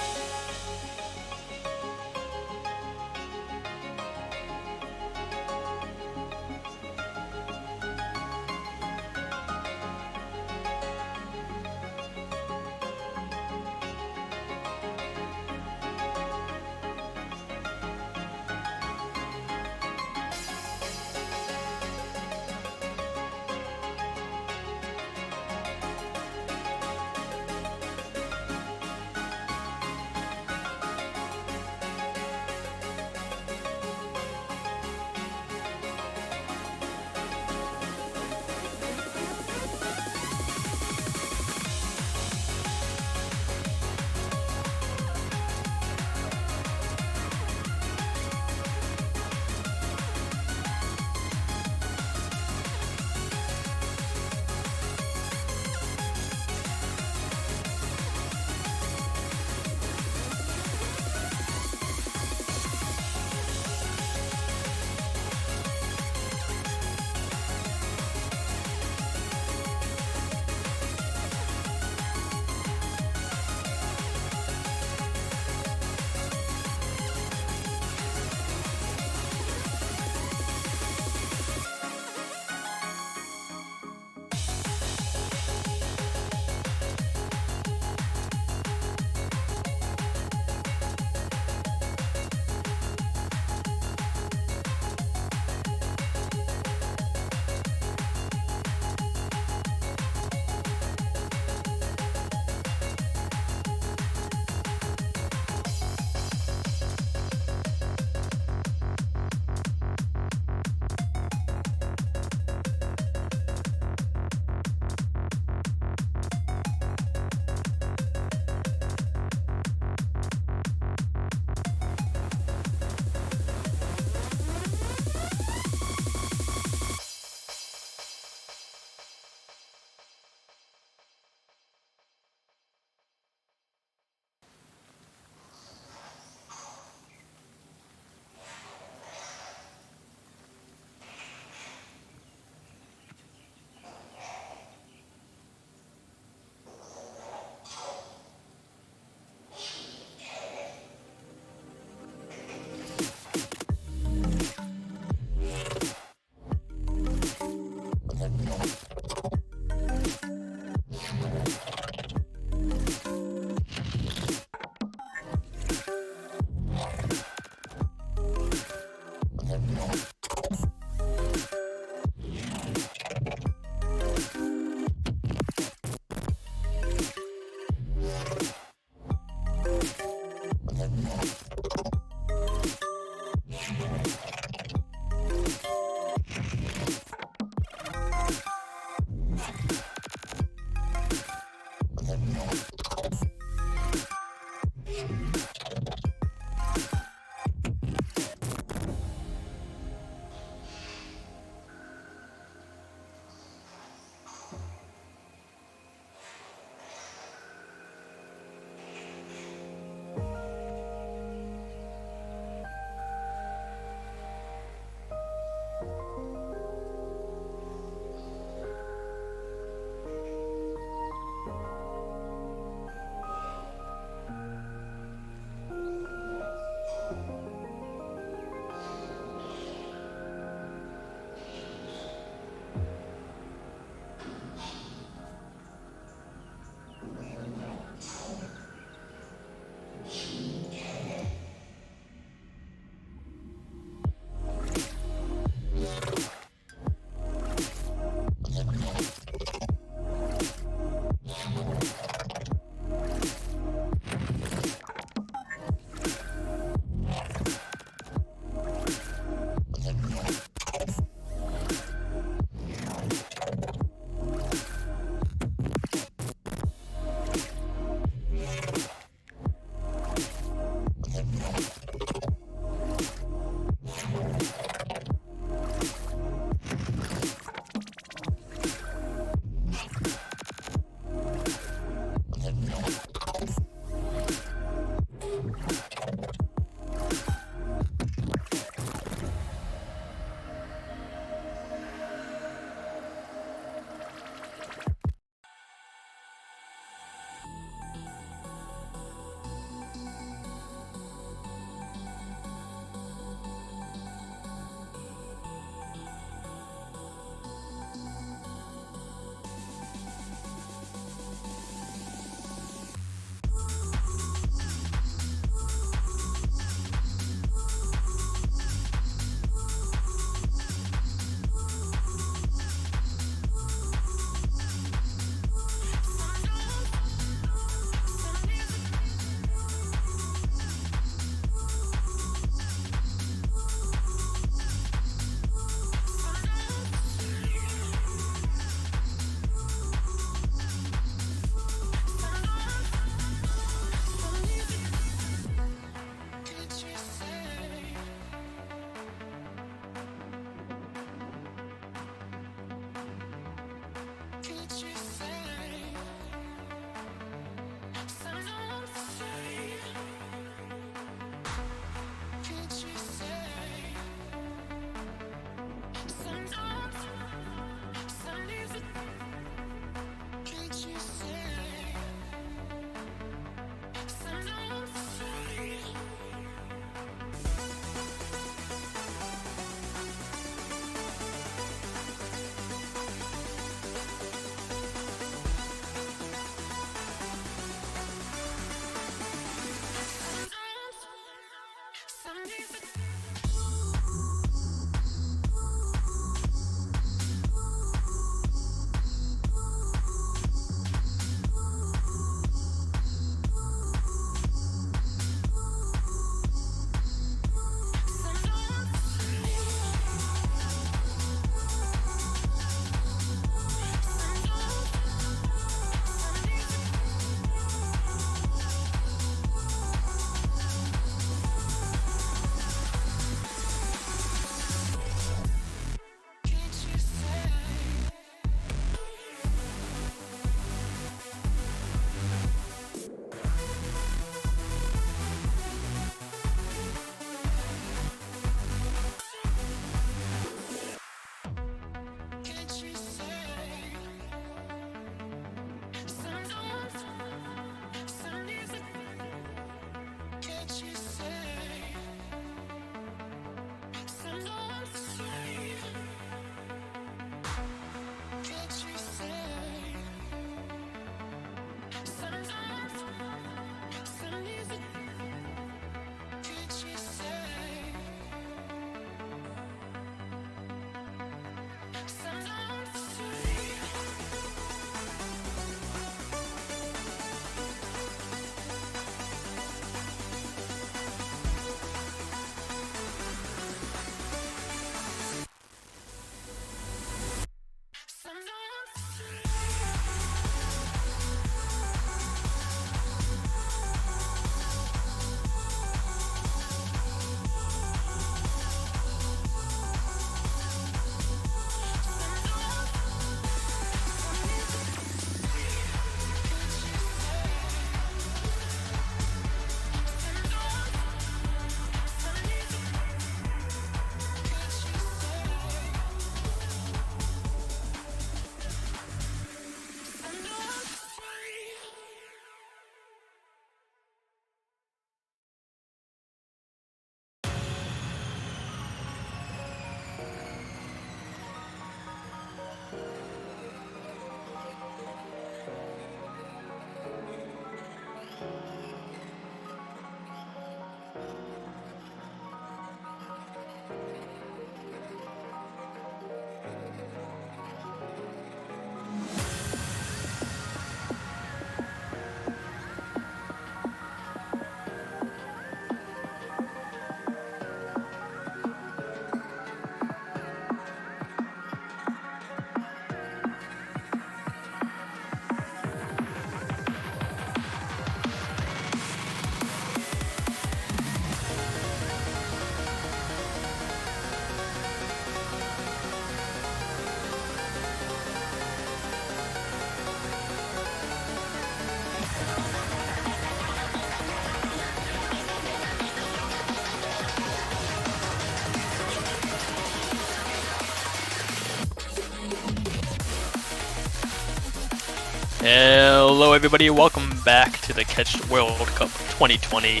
Hello everybody, welcome back to the Catch World Cup 2020.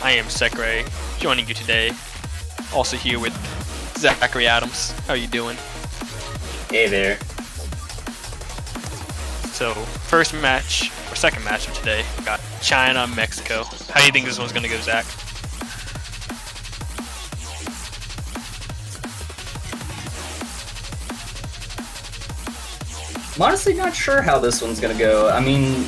I am Sekre, joining you today. Also here with Zachary Adams. How are you doing?
Hey there.
So, first match, or second match of today, we got China, Mexico. How do you think this one's gonna go, Zach?
I'm honestly not sure how this one's gonna go. I mean,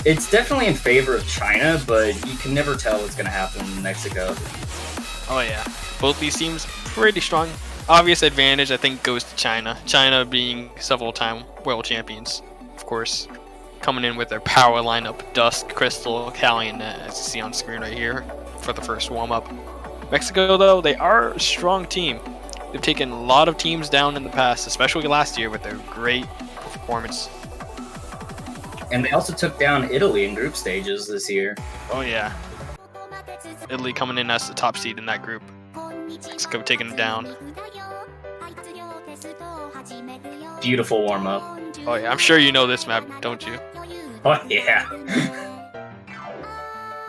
it's definitely in favor of China, but you can never tell what's gonna happen in Mexico.
Oh yeah, both these teams pretty strong. Obvious advantage, I think, goes to China. China being several-time world champions, of course, coming in with their power lineup: Dusk, Crystal, Callion, as you see on screen right here for the first warm-up. Mexico, though, they are a strong team. They've taken a lot of teams down in the past, especially last year with their great performance.
And they also took down Italy in group stages this year.
Oh yeah, Italy coming in as the top seed in that group. Mexico taking them down.
Beautiful warm-up.
Oh yeah, I'm sure you know this map, don't you?
Oh yeah.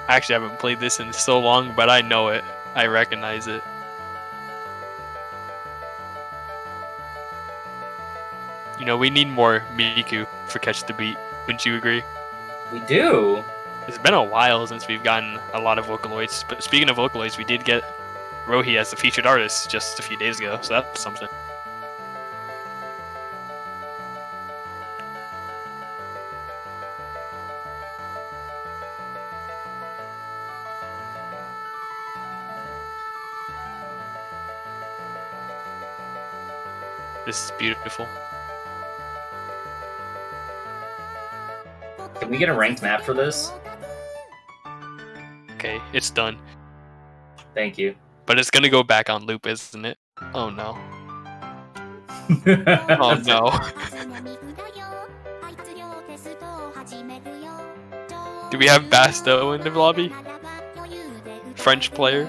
I actually haven't played this in so long, but I know it. I recognize it. You know, we need more Miku for Catch the Beat. Wouldn't you agree?
We do.
It's been a while since we've gotten a lot of Vocaloids. But speaking of Vocaloids, we did get Rohi as the featured artist just a few days ago, so that's something. This is beautiful.
Can we get a ranked map for this?
Okay, it's done.
Thank you.
But it's gonna go back on loop, isn't it? Oh no. Oh no. Do we have Basto in the lobby? French player?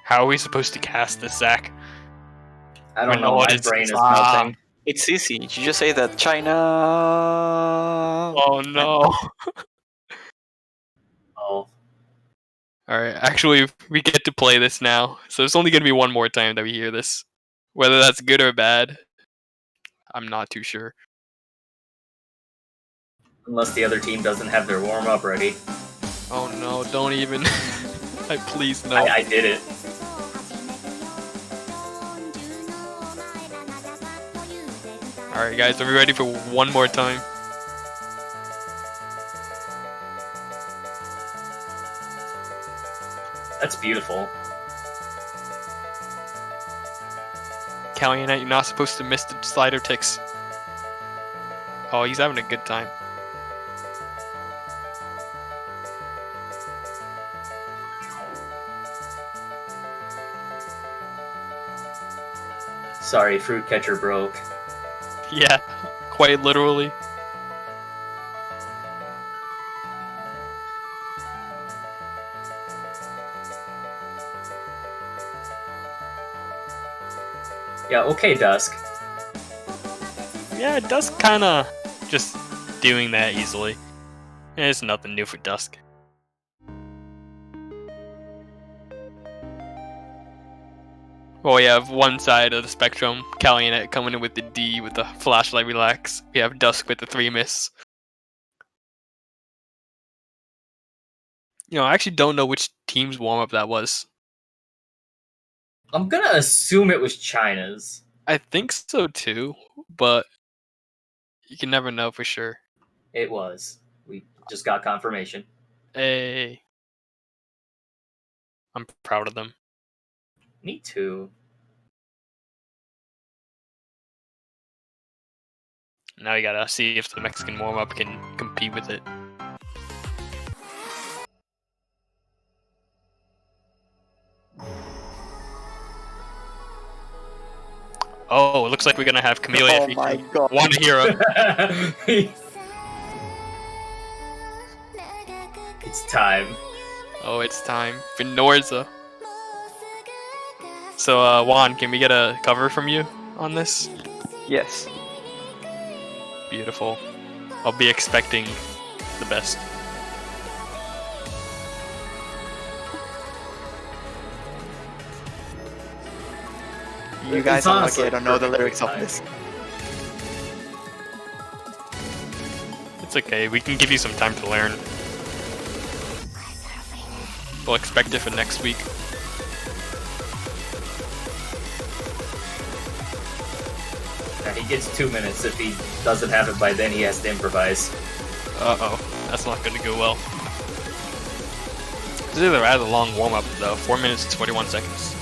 How are we supposed to cast this, Zach?
I don't know.
what
My
is
brain
this?
is melting.
It's easy. You just say that China.
Oh no.
Oh.
Alright, actually, we get to play this now, so it's only gonna be one more time that we hear this. Whether that's good or bad, I'm not too sure.
Unless the other team doesn't have their warm-up ready.
Oh no, don't even. Please no.
I did it.
Alright guys, are we ready for one more time?
That's beautiful.
Callion, you're not supposed to miss the slider ticks. Oh, he's having a good time.
Sorry, fruit catcher broke.
Yeah, quite literally.
Yeah, okay, Dusk.
Yeah, Dusk kinda just doing that easily. It's nothing new for Dusk. Well, we have one side of the spectrum, Callion coming in with the D with the flashlight relax. We have Dusk with the 3 miss. You know, I actually don't know which team's warm-up that was.
I'm gonna assume it was China's.
I think so too, but you can never know for sure.
It was. We just got confirmation.
Hey, I'm proud of them.
Me too.
Now you gotta see if the Mexican warm-up can compete with it. Oh, it looks like we're gonna have Camellia
Oh my
featuring
god.
One Hero.
It's time.
Oh, it's time. Vinorza. So, Juan, can we get a cover from you on this?
Yes.
Beautiful. I'll be expecting the best.
You guys
It's
are
honestly
lucky I don't know the
perfectly
lyrics of
timed.
this.
It's okay, we can give you some time to learn. We'll expect it for next week.
He gets 2 minutes. If he doesn't have it by then, he has to improvise.
Uh-oh, that's not gonna go well. This is a rather long warm-up though, 4 minutes and 21 seconds.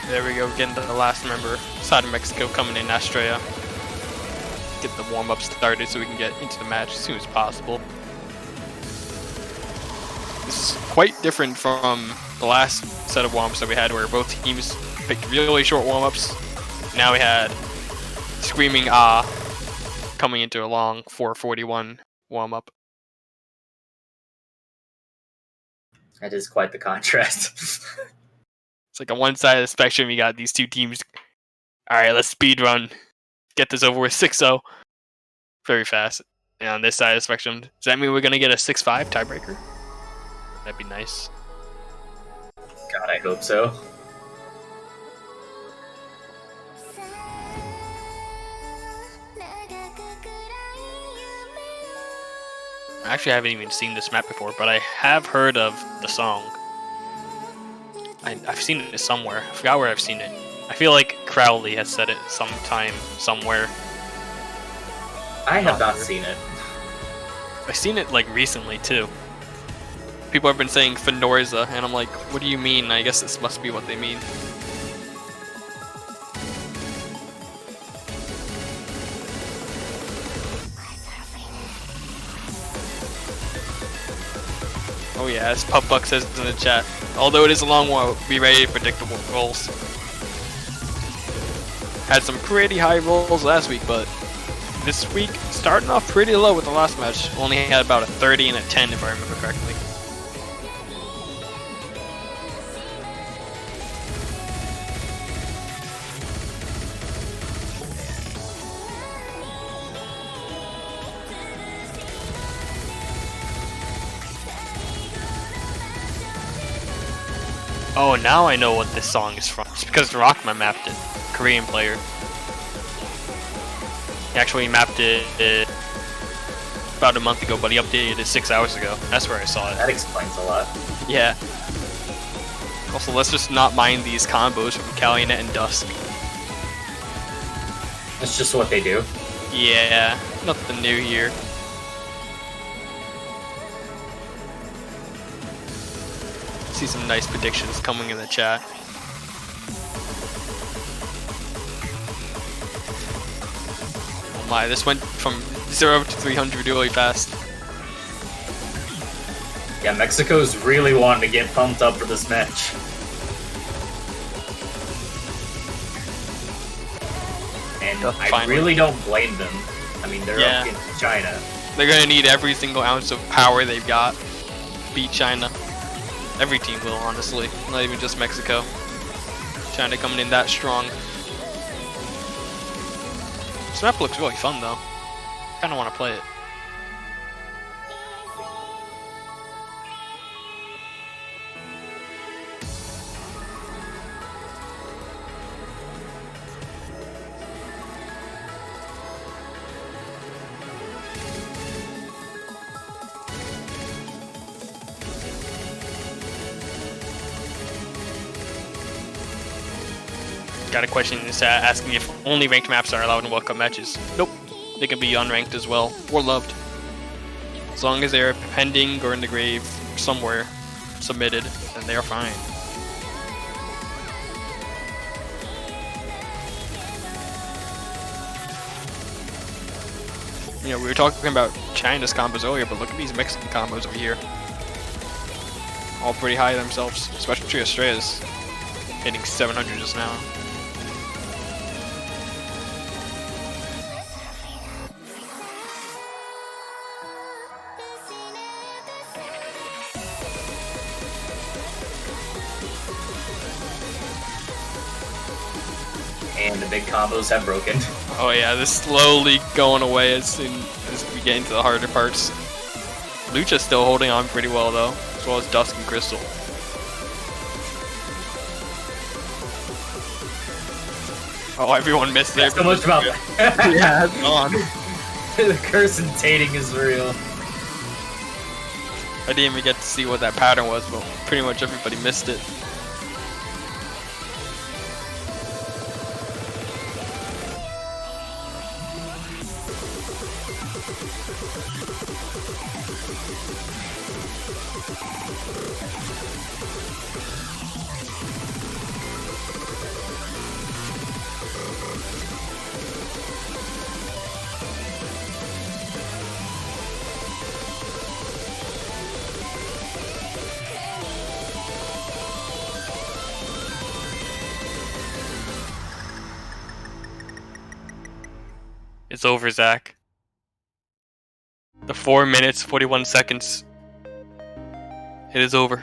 There we go, getting to the last member side of Mexico coming in, Estrella. Get the warm-up started so we can get into the match as soon as possible. This is quite different from the last set of warm-ups that we had where both teams picked really short warm-ups. Now we had Screaming Ah coming into a long 4:41 warm-up.
That is quite the contrast.
It's like on one side of the spectrum, you got these two teams. Alright, let's speed run. Get this over with 6-0. Very fast. And on this side of the spectrum, does that mean we're going to get a 6-5 tiebreaker? That'd be nice.
God, I hope so.
Actually, I haven't even seen this map before, but I have heard of the song. I've seen it somewhere. I forgot where I've seen it. I feel like Crowley has said it sometime, somewhere.
I have not
sure.
seen it.
I've seen it like recently too. People have been saying Vinorza, and I'm like, what do you mean? I guess this must be what they mean. Oh yeah, as Pup says in the chat. Although it is a long one, be ready for predictable rolls. Had some pretty high rolls last week, but this week starting off pretty low with the last match. Only had about a 30 and a 10 if I remember correctly. Oh, now I know what this song is from. It's because Rockman mapped it. Korean player. He actually mapped it about a month ago, but he updated it 6 hours ago. That's where I saw it.
That explains a lot.
Yeah. Also, let's just not mind these combos from Calumet and Dusk.
That's just what they do.
Yeah, nothing new here. See some nice predictions coming in the chat. Oh my, this went from 0 to 300 really fast.
Yeah, Mexico's really wanting to get pumped up for this match. And I
Finally.
really don't blame them. I mean, they're
Yeah.
up against China.
They're gonna need every single ounce of power they've got to beat China. Every team will, honestly. Not even just Mexico. China coming in that strong. This map looks really fun though. Kind of want to play it. Got a question asking if only ranked maps are allowed in World Cup matches. Nope, they can be unranked as well, or loved. As long as they're pending or in the grave somewhere submitted, then they are fine. You know, we were talking about China's combos earlier, but look at these Mexican combos over here. All pretty high themselves, especially Estrella's hitting 700 just now.
And the big combos have broken.
Oh yeah, this is slowly going away as soon as we get into the harder parts. Lucha's still holding on pretty well though, as well as Dusk and Crystal. Oh, everyone missed there.
So much about that.
Yeah, it's on.
The curse and tating is real.
I didn't even get to see what that pattern was, but pretty much everybody missed it. It's over, Zach. The 4 minutes, 41 seconds. It is over.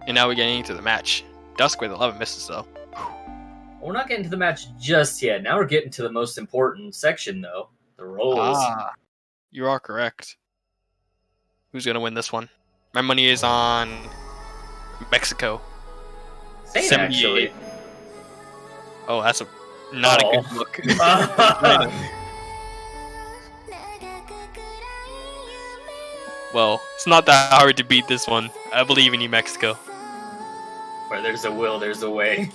And now we're getting into the match. Dusk with 11 misses, though.
We're not getting to the match just yet. Now we're getting to the most important section, though. The rolls.
Ah, you are correct. Who's going to win this one? My money is on Mexico.
Same,
78.
actually.
Oh, that's not a good look. Well, it's not that hard to beat this one. I believe in you, Mexico.
Where there's a will, there's a way.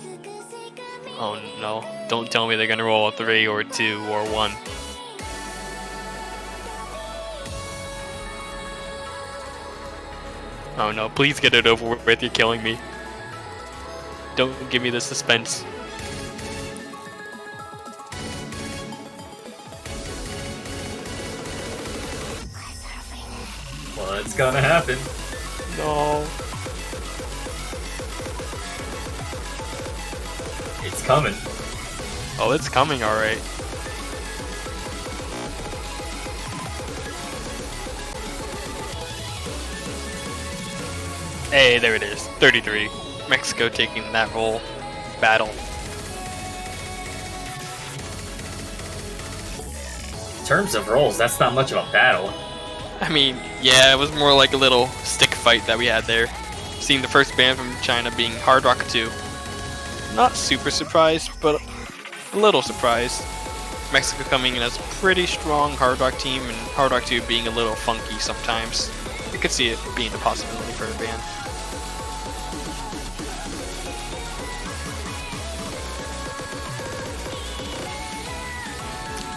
Oh no, don't tell me they're gonna roll a 3 or 2 or 1. Oh no, please get it over with, you're killing me. Don't give me the suspense.
Well, it's gonna happen.
No.
It's coming.
Oh, it's coming, alright. Hey, there it is. 33. Mexico taking that whole battle.
In terms of rolls, that's not much of a battle.
I mean, yeah, it was more like a little stick fight that we had there. Seeing the first ban from China being Hard Rock 2. Not super surprised, but a little surprised. Mexico coming in as a pretty strong Hard Rock team, and Hard Rock 2 being a little funky sometimes. You could see it being a possibility for a ban.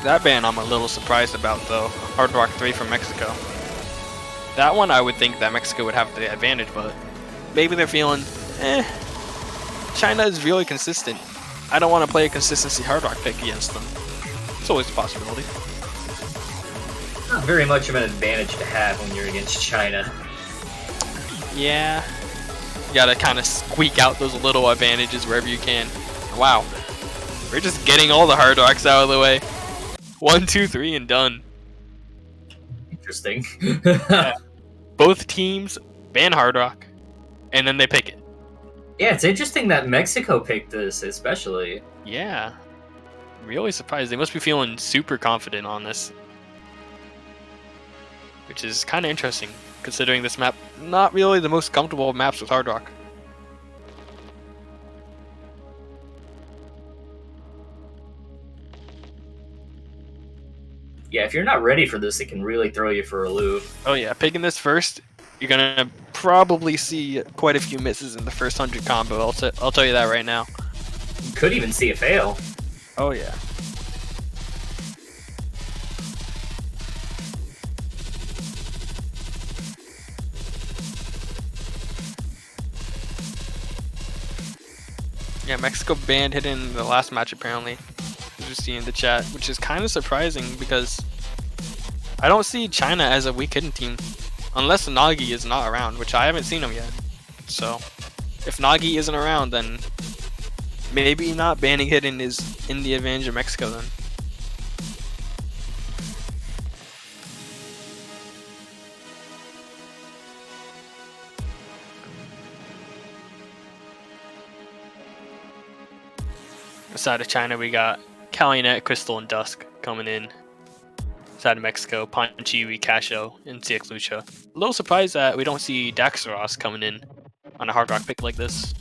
That ban I'm a little surprised about though. Hard Rock 3 from Mexico. That one I would think that Mexico would have the advantage, but maybe they're feeling, China is really consistent. I don't want to play a consistency Hard Rock pick against them. It's always a possibility.
Not very much of an advantage to have when you're against China.
Yeah. You gotta kind of squeak out those little advantages wherever you can. Wow. We're just getting all the Hard Rocks out of the way. 1, 2, 3, and done.
Interesting.
Yeah. Both teams ban Hard Rock, and then they pick it.
Yeah, it's interesting that Mexico picked this, especially.
Yeah. Really surprised. They must be feeling super confident on this. Which is kind of interesting, considering this map not really the most comfortable of maps with Hard Rock.
Yeah, if you're not ready for this, it can really throw you for a loop.
Oh yeah, picking this first, you're gonna probably see quite a few misses in the first 100 combo. I'll tell you that right now.
You could even see a fail.
Oh yeah. Yeah, Mexico banned hit in the last match apparently. As you see in the chat, which is kind of surprising because I don't see China as a weak hitting team, unless Nagi is not around, which I haven't seen him yet. So, if Nagi isn't around, then maybe not banning hidden is in the advantage of Mexico then. Side of China, we got Calumet, Crystal, and Dusk coming in. Side of Mexico, Panchiwi, Casho, and CX Lucha. A little surprised that we don't see Daxaros coming in on a Hard Rock pick like this.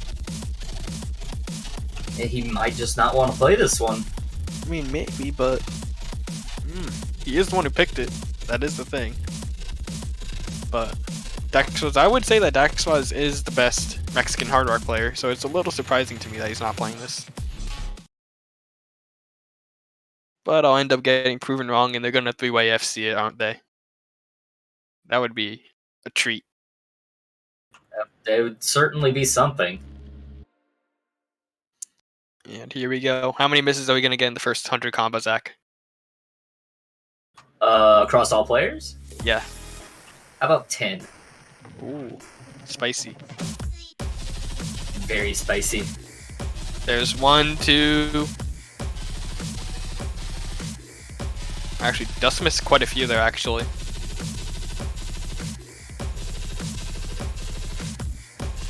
He might just not want to play this one.
I mean, maybe, but he is the one who picked it. That is the thing. But Daxaros, I would say that Daxaros is the best Mexican Hard Rock player, so it's a little surprising to me that he's not playing this. But I'll end up getting proven wrong, and they're gonna 3-way FC it, aren't they? That would be a treat.
It would certainly be something.
And here we go. How many misses are we gonna get in the first 100 combos, Zach?
Across all players?
Yeah.
How about 10?
Ooh, spicy.
Very spicy.
There's 1, 2. Actually, Dusk missed quite a few there, actually.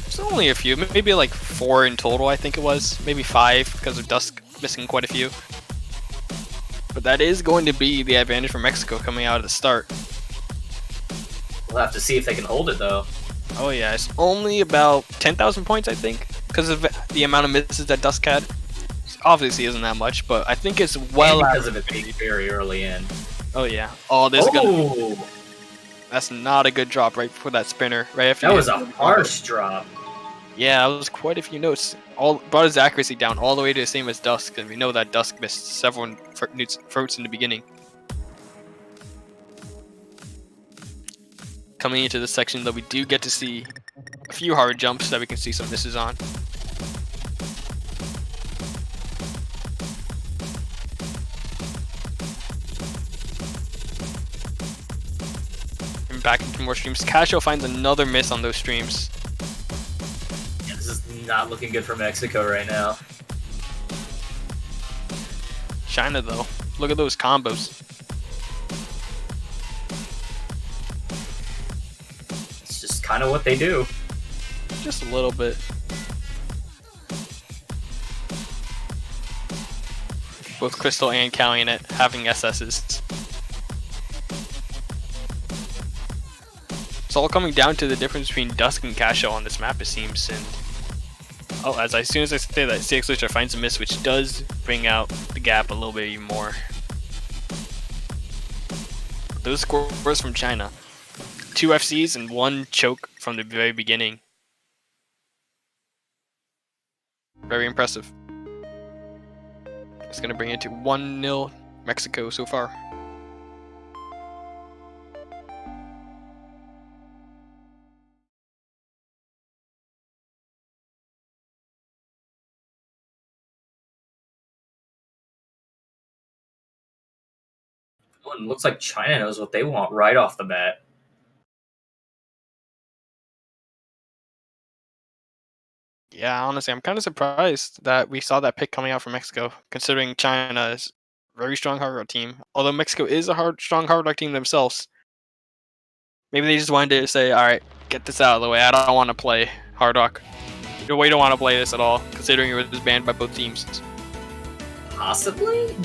It's only a few, maybe like 4 in total, I think it was. Maybe 5 because of Dusk missing quite a few. But that is going to be the advantage for Mexico coming out at the start.
We'll have to see if they can hold it, though.
Oh yeah, it's only about 10,000 points, I think, because of the amount of misses that Dusk had. Obviously isn't that much, but I think it's well
and because of it being very early in.
Oh yeah. Oh, that's not a good drop right for that spinner. Right after
that was a harsh drop.
Yeah, that was quite a few notes. Brought his accuracy down all the way to the same as Dusk, and we know that Dusk missed several fruits in the beginning. Coming into this section, though, we do get to see a few hard jumps that we can see some misses on. And back into more streams. Casho finds another miss on those streams.
Yeah, this is not looking good for Mexico right now.
China, though. Look at those combos.
It's just kind of what they do.
Just a little bit. Both Crystal and Calumet having SSs. It's all coming down to the difference between Dusk and Casho on this map, it seems. And as soon as I say that, CX Lucha finds a miss, which does bring out the gap a little bit even more. Those scores from China. 2 FCs and 1 choke from the very beginning. Very impressive. It's going to bring it to 1-0 Mexico so far.
Oh, it looks like China knows what they want right off the bat.
Yeah, honestly, I'm kind of surprised that we saw that pick coming out from Mexico, considering China is a very strong hard rock team. Although Mexico is a strong hard rock team themselves. Maybe they just wanted to say, all right, get this out of the way. I don't want to play hard rock. We don't want to play this at all, considering it was banned by both teams.
Possibly?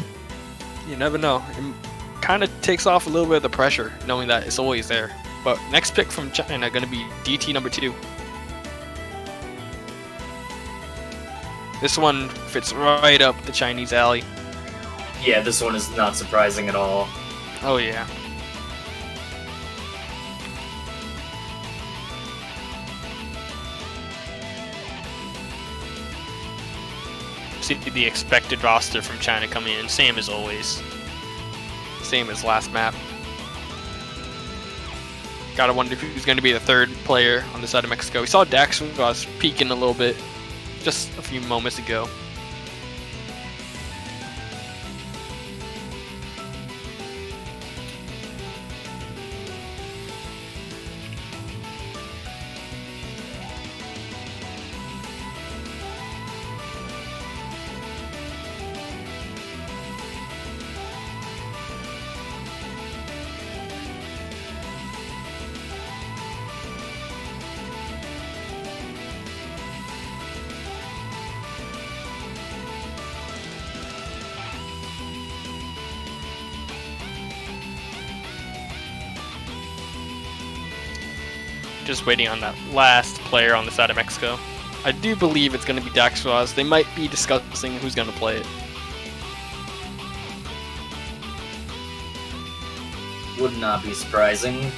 You never know. It kind of takes off a little bit of the pressure, knowing that it's always there. But next pick from China going to be DT number 2. This one fits right up the Chinese alley.
Yeah, this one is not surprising at all.
Oh yeah. See the expected roster from China coming in, same as always. Same as last map. Gotta wonder who's going to be the third player on the side of Mexico. We saw Dax was peeking a little bit just a few moments ago. Just waiting on that last player on the side of Mexico. I do believe it's going to be Dax Ross. They might be discussing who's going to play it.
Would not be surprising.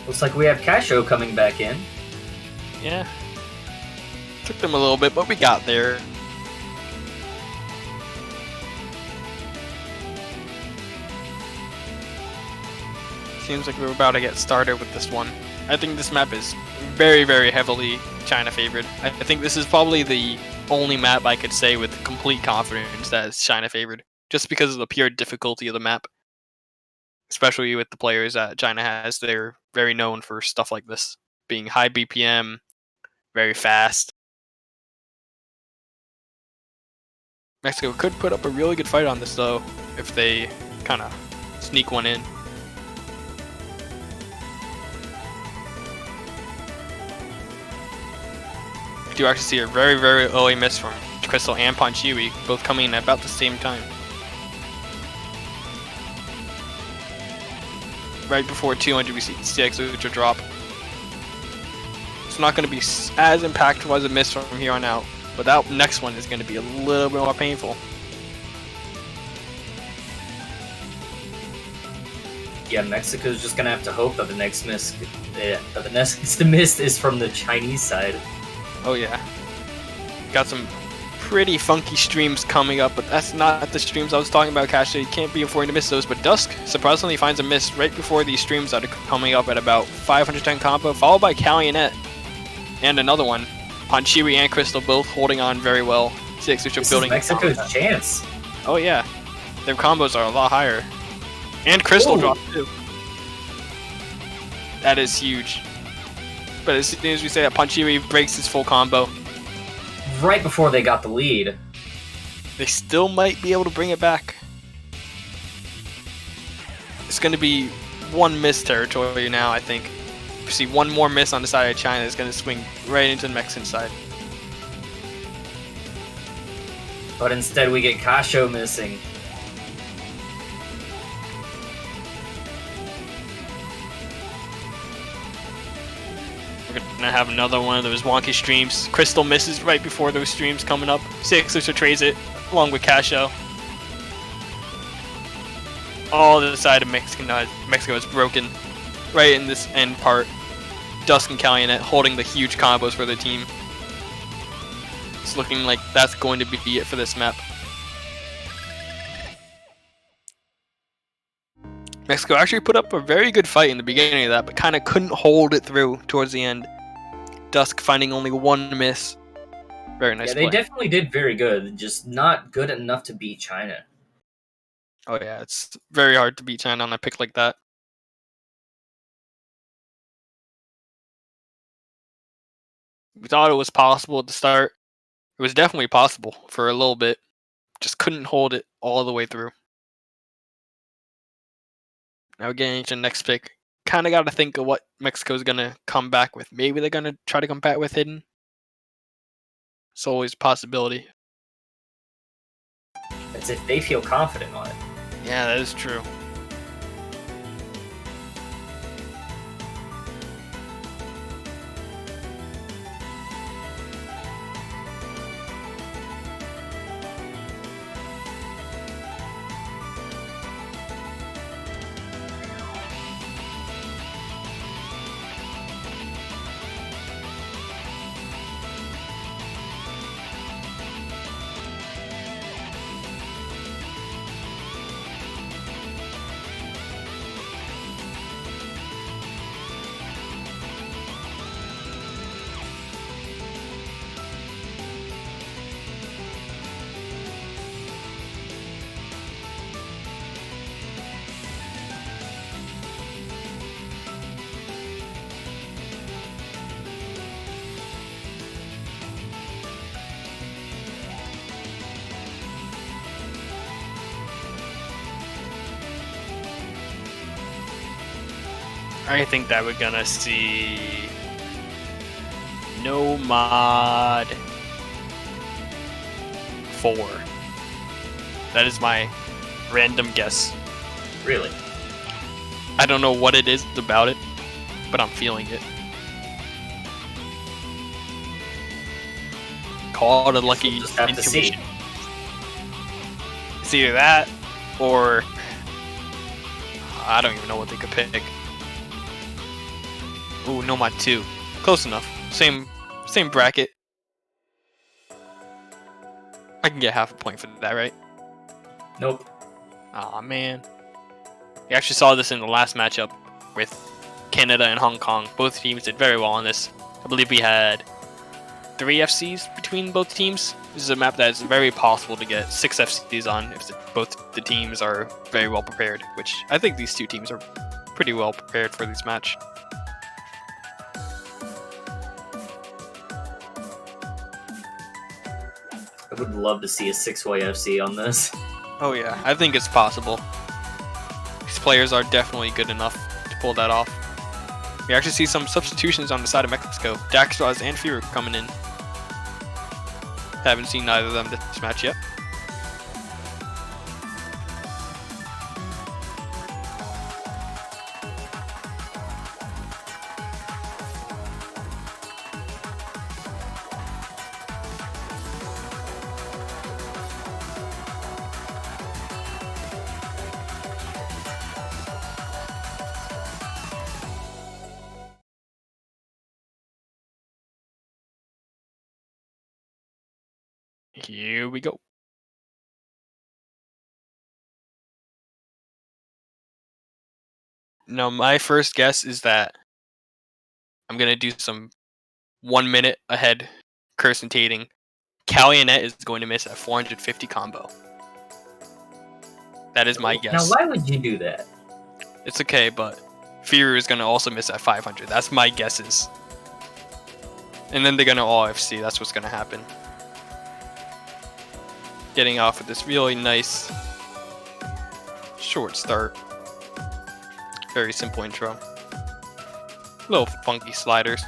Looks like we have Casho coming back in.
Yeah. Took them a little bit, but we got there. Seems like we're about to get started with this one. I think this map is very, very heavily China favored. I think this is probably the only map I could say with complete confidence that is China favored, just because of the pure difficulty of the map. Especially with the players that China has, they're very known for stuff like this, being high BPM, very fast. Mexico could put up a really good fight on this though, if they kind of sneak one in. We do actually see a very, very early miss from Crystal and Ponchiwi, both coming in at about the same time. Right before 200 we see CX Ultra drop. It's not going to be as impactful as a miss from here on out, but that next one is going to be a little bit more painful.
Yeah, Mexico's just gonna have to hope that the next miss, the miss is from the Chinese side.
Oh yeah, got some pretty funky streams coming up, but that's not the streams I was talking about, Cash. You can't be affording to miss those, but Dusk surprisingly finds a miss right before these streams that are coming up at about 510 combo, followed by Calumet and another one. Ponchiwi and Crystal both holding on very well. CX Ultra building.
This is Mexico's chance.
Oh yeah, their combos are a lot higher. And Crystal
Ooh.
drop too. That is huge. But as soon as we say that, Ponchiwi breaks his full combo.
Right before they got the lead.
They still might be able to bring it back. It's going to be one miss territory now, I think. If you see one more miss on the side of China, it's going to swing right into the Mexican side.
But instead we get Casho missing.
We're gonna have another one of those wonky streams. Crystal misses right before those streams coming up. Sixers trades it along with Casho. All the side of Mexico is broken right in this end part. Dusk and Calumet holding the huge combos for the team. It's looking like that's going to be it for this map. Mexico actually put up a very good fight in the beginning of that, but kind of couldn't hold it through towards the end. Dusk finding only one miss. Very nice
Yeah, they
play.
definitely did very good, just not good enough to beat China.
Oh yeah, it's very hard to beat China on a pick like that. We thought it was possible at the start. It was definitely possible for a little bit. Just couldn't hold it all the way through. Now getting into the next pick. Kind of got to think of what Mexico's going to come back with. Maybe they're going to try to come back with hidden. It's always a possibility.
It's if they feel confident on it.
Yeah, that is true. I think that we're gonna see no mod 4. That is my random guess.
Really?
I don't know what it is about it, but I'm feeling it. Call it a lucky
We'll just have to see.
intuition. It's either that or I don't even know what they could pick. Ooh, no mod 2. Close enough. Same bracket. I can get half a point for that, right?
Nope.
Aw, man. We actually saw this in the last matchup with Canada and Hong Kong. Both teams did very well on this. I believe we had 3 FCs between both teams. This is a map that is very possible to get 6 FCs on if both the teams are very well prepared, which I think these two teams are pretty well prepared for this match.
I would love to see a 6-way FC on this.
Oh yeah, I think it's possible. These players are definitely good enough to pull that off. We actually see some substitutions on the side of Mexico. Daxtraz and Firu coming in. Haven't seen neither of them this match yet. Here we go. Now, my first guess is that I'm going to do some 1 minute ahead curse-tating. Callionet is going to miss at 450 combo. That is my guess.
Now, why would you do that?
It's okay, but Firu is going to also miss at 500. That's my guesses. And then they're going to all FC. That's what's going to happen. Getting off with this really nice short start. Very simple intro. Little funky sliders.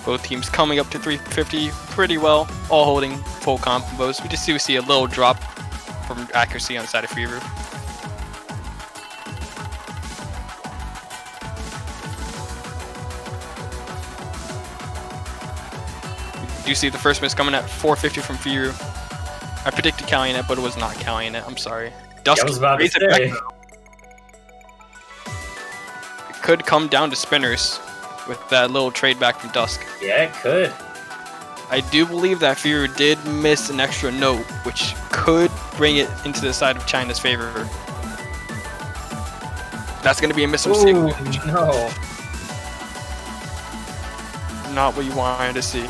Both teams coming up to 350 pretty well, all holding full combos. We just do see a little drop from accuracy on the side of Firu. You see the first miss coming at 450 from Firu. I predicted Callionet, but it was not Callionet. I'm sorry.
I was about to
raise it back.
say.
It could come down to spinners with that little trade back from Dusk.
Yeah, it could.
I do believe that Fear did miss an extra note, which could bring it into the side of China's favor. That's going to be a miss from Sig.
Ooh, no.
Not what you wanted to see.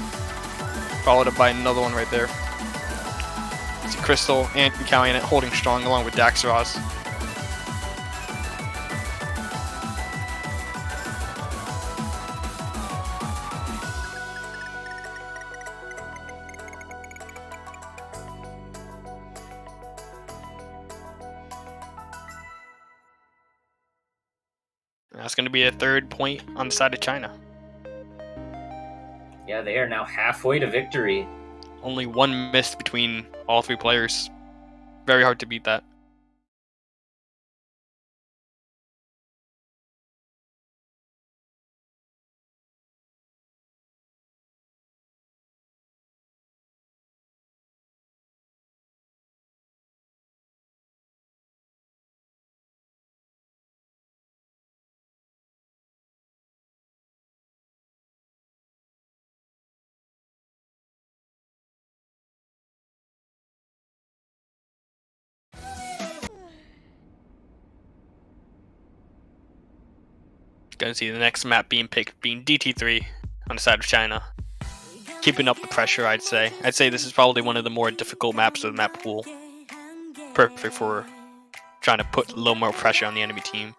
Followed up by another one right there. See Crystal and Calumet holding strong along with Daxaros. That's going to be a third point on the side of China.
Yeah, they are now halfway to victory.
Only one miss between all three players. Very hard to beat that. Gonna see the next map being picked being DT3 on the side of China. Keeping up the pressure, I'd say. I'd say this is probably one of the more difficult maps of the map pool. Perfect for trying to put a little more pressure on the enemy team.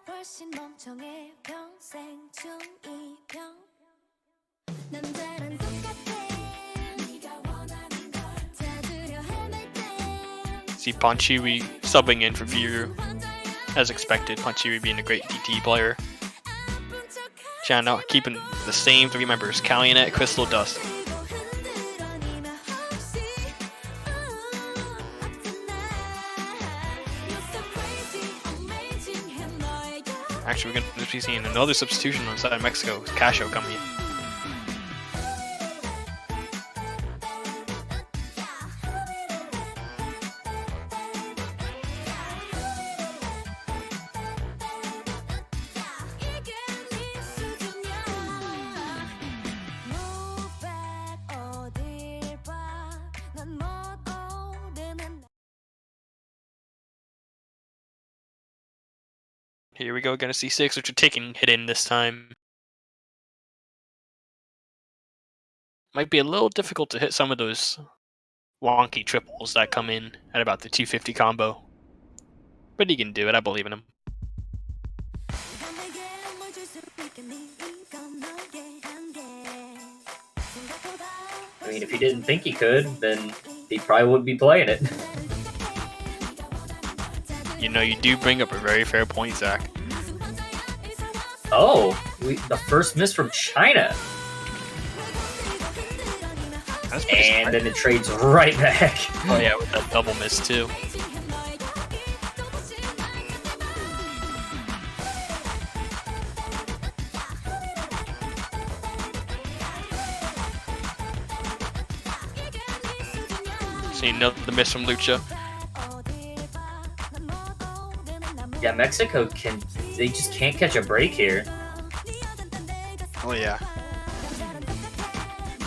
See Panchiwi subbing in for Viru. As expected, Panchiwi being a great DT player. China keeping the same three members, Calumet, Crystal, Dust. Actually, we're going to be seeing another substitution on the side of Mexico with Casio coming in. Here we go, gonna see 6, which are taking hit in this time. Might be a little difficult to hit some of those wonky triples that come in at about the 250 combo. But he can do it, I believe in him.
I mean, if he didn't think he could, then he probably wouldn't be playing it.
You know, you do bring up a very fair point, Zach.
Oh, the first miss from China.
That's pretty
And
smart.
then it trades right back.
Oh yeah, with that double miss too. See another miss from Lucha.
Yeah, Mexico they just can't catch a break here.
Oh yeah.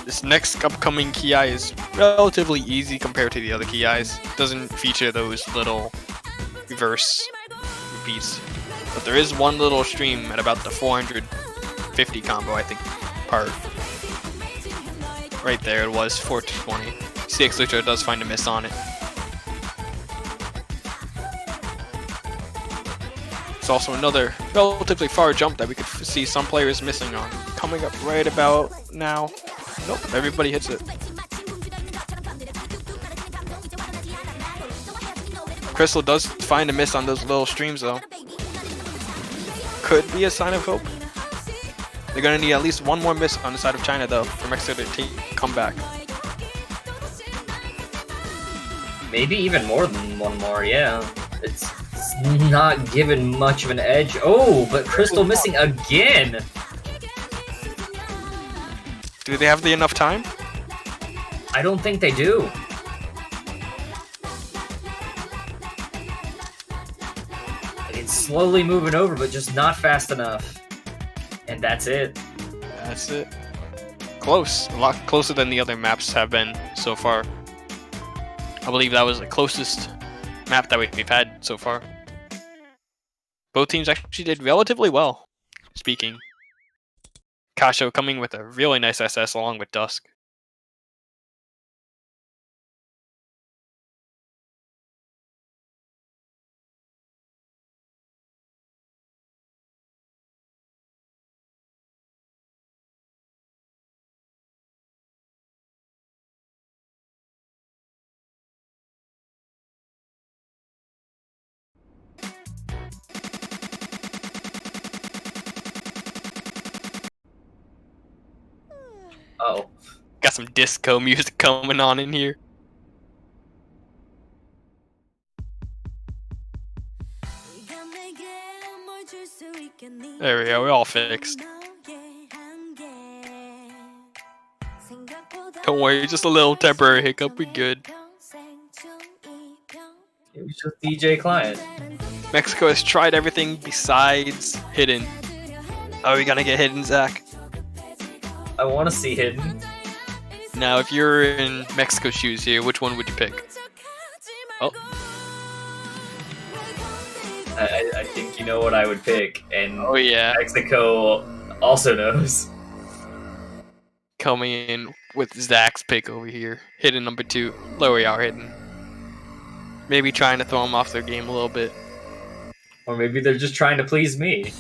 This next upcoming Ki is relatively easy compared to the other Ki's. Doesn't feature those little reverse repeats. But there is one little stream at about the 450 combo, I think, part. Right there, it was 420. CX Lucha does find a miss on it. It's also another relatively far jump that we could see some players missing on. Coming up right about now. Nope, everybody hits it. Crystal does find a miss on those little streams though. Could be a sign of hope. They're gonna need at least one more miss on the side of China though for Mexico to come back.
Maybe even more than one more, yeah. It's not given much of an edge. Oh, but Crystal missing again.
Do they have enough time?
I don't think they do. It's slowly moving over, but just not fast enough. And that's it.
That's it. Close. A lot closer than the other maps have been so far. I believe that was the closest map that we've had so far. Both teams actually did relatively well, speaking. Kasho coming with a really nice SS along with Dusk.
Oh.
Got some disco music coming on in here. There we go, we're all fixed. Don't worry, just a little temporary hiccup, we good.
It was just DJ Client.
Mexico has tried everything besides hidden. Are we gonna get hidden, Zach?
I want to see Hidden.
Now, if you're in Mexico's shoes here, which one would you pick? Oh,
I think you know what I would pick, and
oh yeah.
Mexico also knows.
Coming in with Zach's pick over here. Hidden number 2. Lower we are hidden. Maybe trying to throw them off their game a little bit.
Or maybe they're just trying to please me.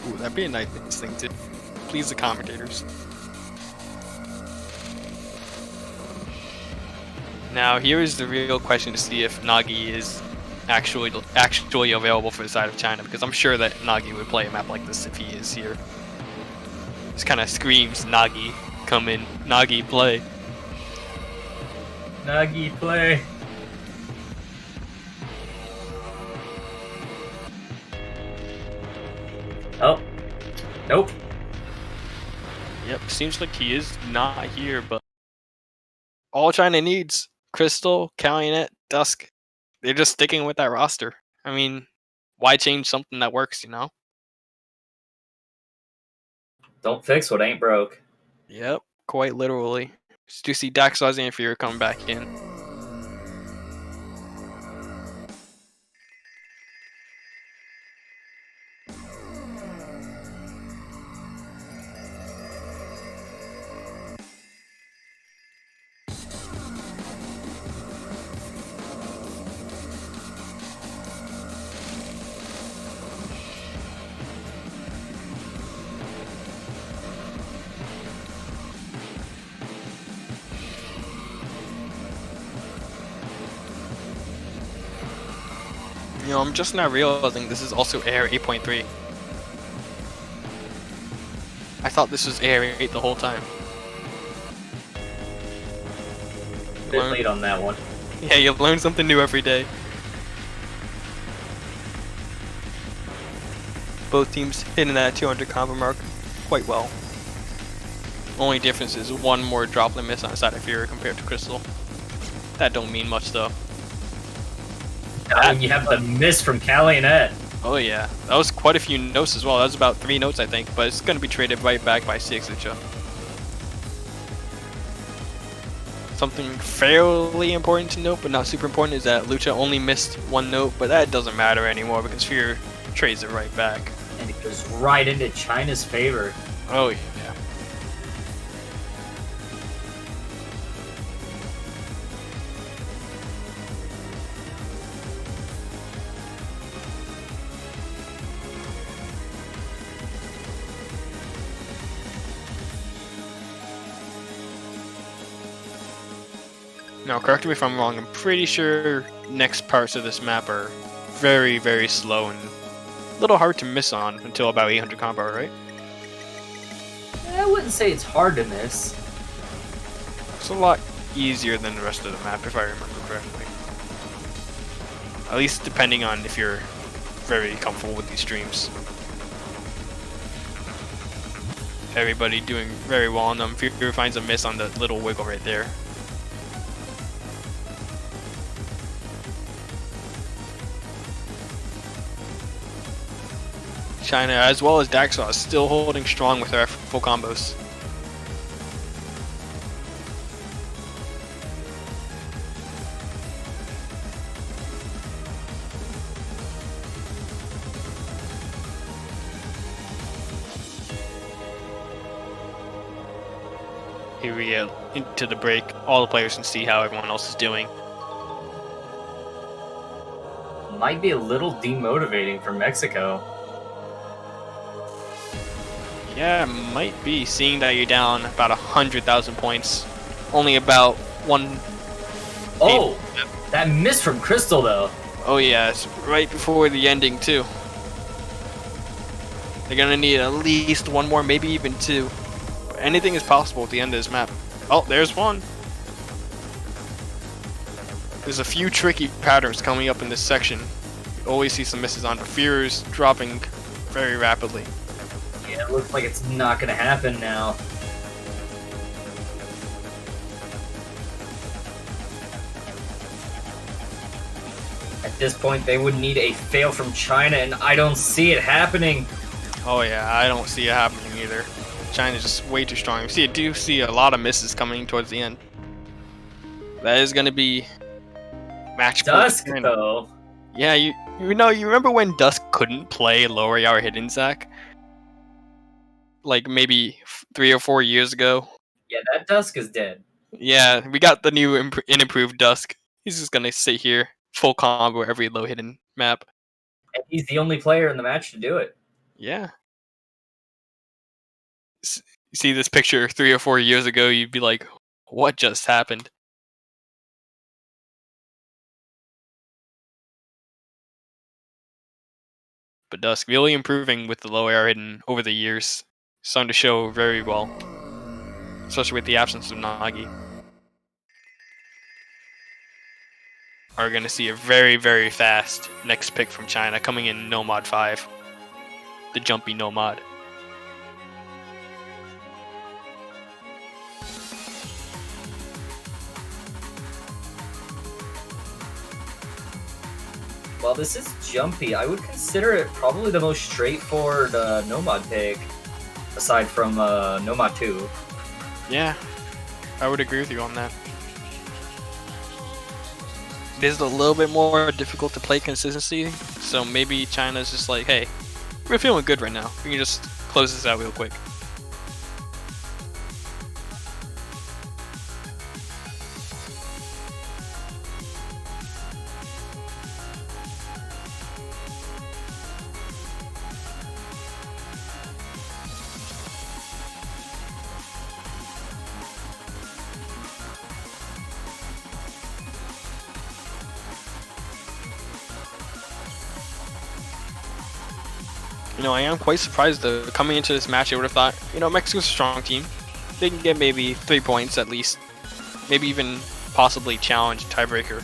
Ooh, that'd be a nice thing to please the commentators. Now, here is the real question to see if Nagi is actually available for the side of China, because I'm sure that Nagi would play a map like this if he is here. This kind of screams Nagi, come in, Nagi, play.
Nagi, play. Oh. Nope.
Yep, seems like he is not here, but all China needs, Crystal, Calumet, Dusk, they're just sticking with that roster. I mean, why change something that works, you know?
Don't fix what ain't broke.
Yep, quite literally. Do you see Daxos and Fear coming back in? You know, I'm just now realizing this is also Air 8.3. I thought this was Air 8 the whole time.
Bit late on that one.
Yeah, you learn something new every day. Both teams hitting that 200 combo mark quite well. Only difference is one more droplet miss on the side of Fury compared to Crystal. That don't mean much though.
You have the miss from Calumet.
Oh yeah, that was quite a few notes as well. That was about 3 notes I think, but it's going to be traded right back by Lucha. Something fairly important to note, but not super important, is that Lucha only missed 1 note, but that doesn't matter anymore because Fear trades it right back.
And it goes right into China's favor.
Oh yeah. Now, correct me if I'm wrong, I'm pretty sure next parts of this map are very, very slow and a little hard to miss on until about 800 combo, right?
I wouldn't say it's hard to miss.
It's a lot easier than the rest of the map, if I remember correctly. At least depending on if you're very comfortable with these streams. Everybody doing very well on them. Fear finds a miss on the little wiggle right there. China, as well as Daxos, still holding strong with their full combos. Here we get into the break. All the players can see how everyone else is doing.
Might be a little demotivating for Mexico.
Yeah, might be, seeing that you're down about 100,000 points. Only about one.
Oh, that miss from Crystal though.
Oh yeah, it's right before the ending too. They're gonna need at least one more, maybe even two. But anything is possible at the end of this map. Oh, there's one. There's a few tricky patterns coming up in this section. You always see some misses on the Fears dropping very rapidly.
Yeah, it looks like it's not gonna happen now. At this point, they would need a fail from China, and I don't see it happening.
Oh yeah, I don't see it happening either. China's just way too strong. I do see a lot of misses coming towards the end. That is going to be match point
Dusk,
China.
though.
Yeah, you remember when Dusk couldn't play lower Yara Hidden Zac? Like maybe 3 or 4 years ago.
Yeah, that Dusk is dead.
Yeah, we got the new improved Dusk. He's just gonna sit here, full combo every low hidden map.
And he's the only player in the match to do it.
Yeah. You see this picture 3 or 4 years ago, you'd be like, what just happened? But Dusk really improving with the low air hidden over the years. Starting to show very well. Especially with the absence of Nagi. Are going to see a very, very fast next pick from China coming in Nomad 5. The jumpy Nomad.
While this is jumpy, I would consider it probably the most straightforward Nomad pick, aside from Nomad 2.
Yeah, I would agree with you on that. It is a little bit more difficult to play consistency, so maybe China's just like, hey, we're feeling good right now. We can just close this out real quick. You know, I am quite surprised though. Coming into this match, I would have thought, you know, Mexico's a strong team. They can get maybe 3 points at least. Maybe even possibly challenge a tiebreaker.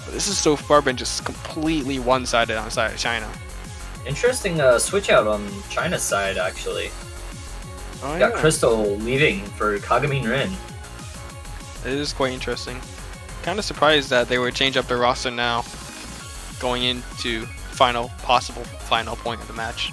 But this has so far been just completely one-sided on the side of China.
Interesting switch out on China's side, actually.
Oh,
Got Crystal leaving for Kagamin Rin.
It is quite interesting. Kind of surprised that they would change up their roster now, going into possible final point of the match.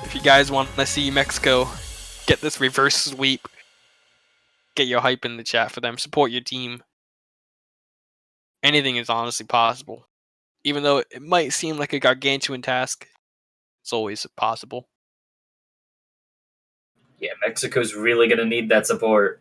If you guys want to see Mexico get this reverse sweep, get your hype in the chat for them, support your team. Anything is honestly possible. Even though it might seem like a gargantuan task, it's always possible.
Yeah, Mexico's really gonna need that support.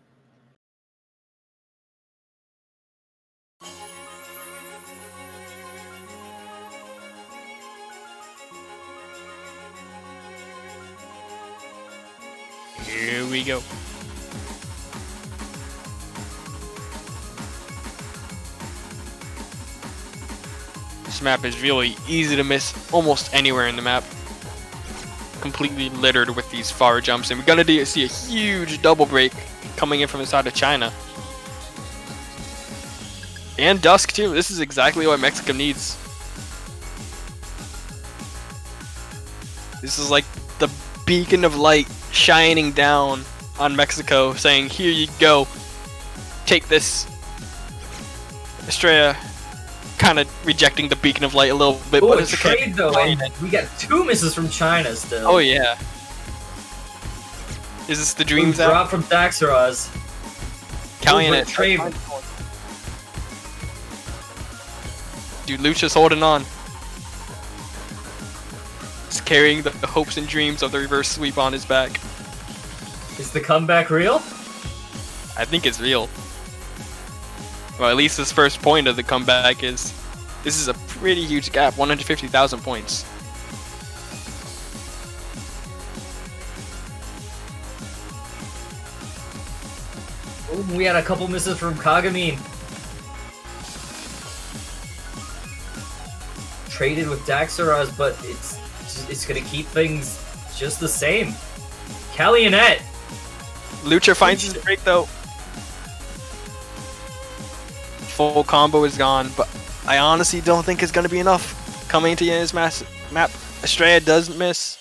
Here we go. This map is really easy to miss almost anywhere in the map. Completely littered with these far jumps, and we're gonna see a huge double break coming in from the side of China. And Dusk too. This is exactly what Mexico needs. This is like the beacon of light shining down on Mexico, saying, "Here you go, take this." Estrella kind of rejecting the beacon of light a little bit,
Ooh,
but
a
it's
trade
okay.
though, and we got 2 misses from China still.
Oh yeah. Is this the dreams out?
Drop from Daxaraz.
Calumet.
Trade.
Dude, Lucha's holding on. He's carrying the hopes and dreams of the reverse sweep on his back.
Is the comeback real?
I think it's real. Well, at least his first point of the comeback is... This is a pretty huge gap, 150,000 points.
Ooh, we had a couple misses from Kagami. Traded with Daxaraz, but it's gonna keep things just the same. Calumet.
Lucha finds his break though. Full combo is gone, but I honestly don't think it's going to be enough. Coming to his map, Estrella does miss.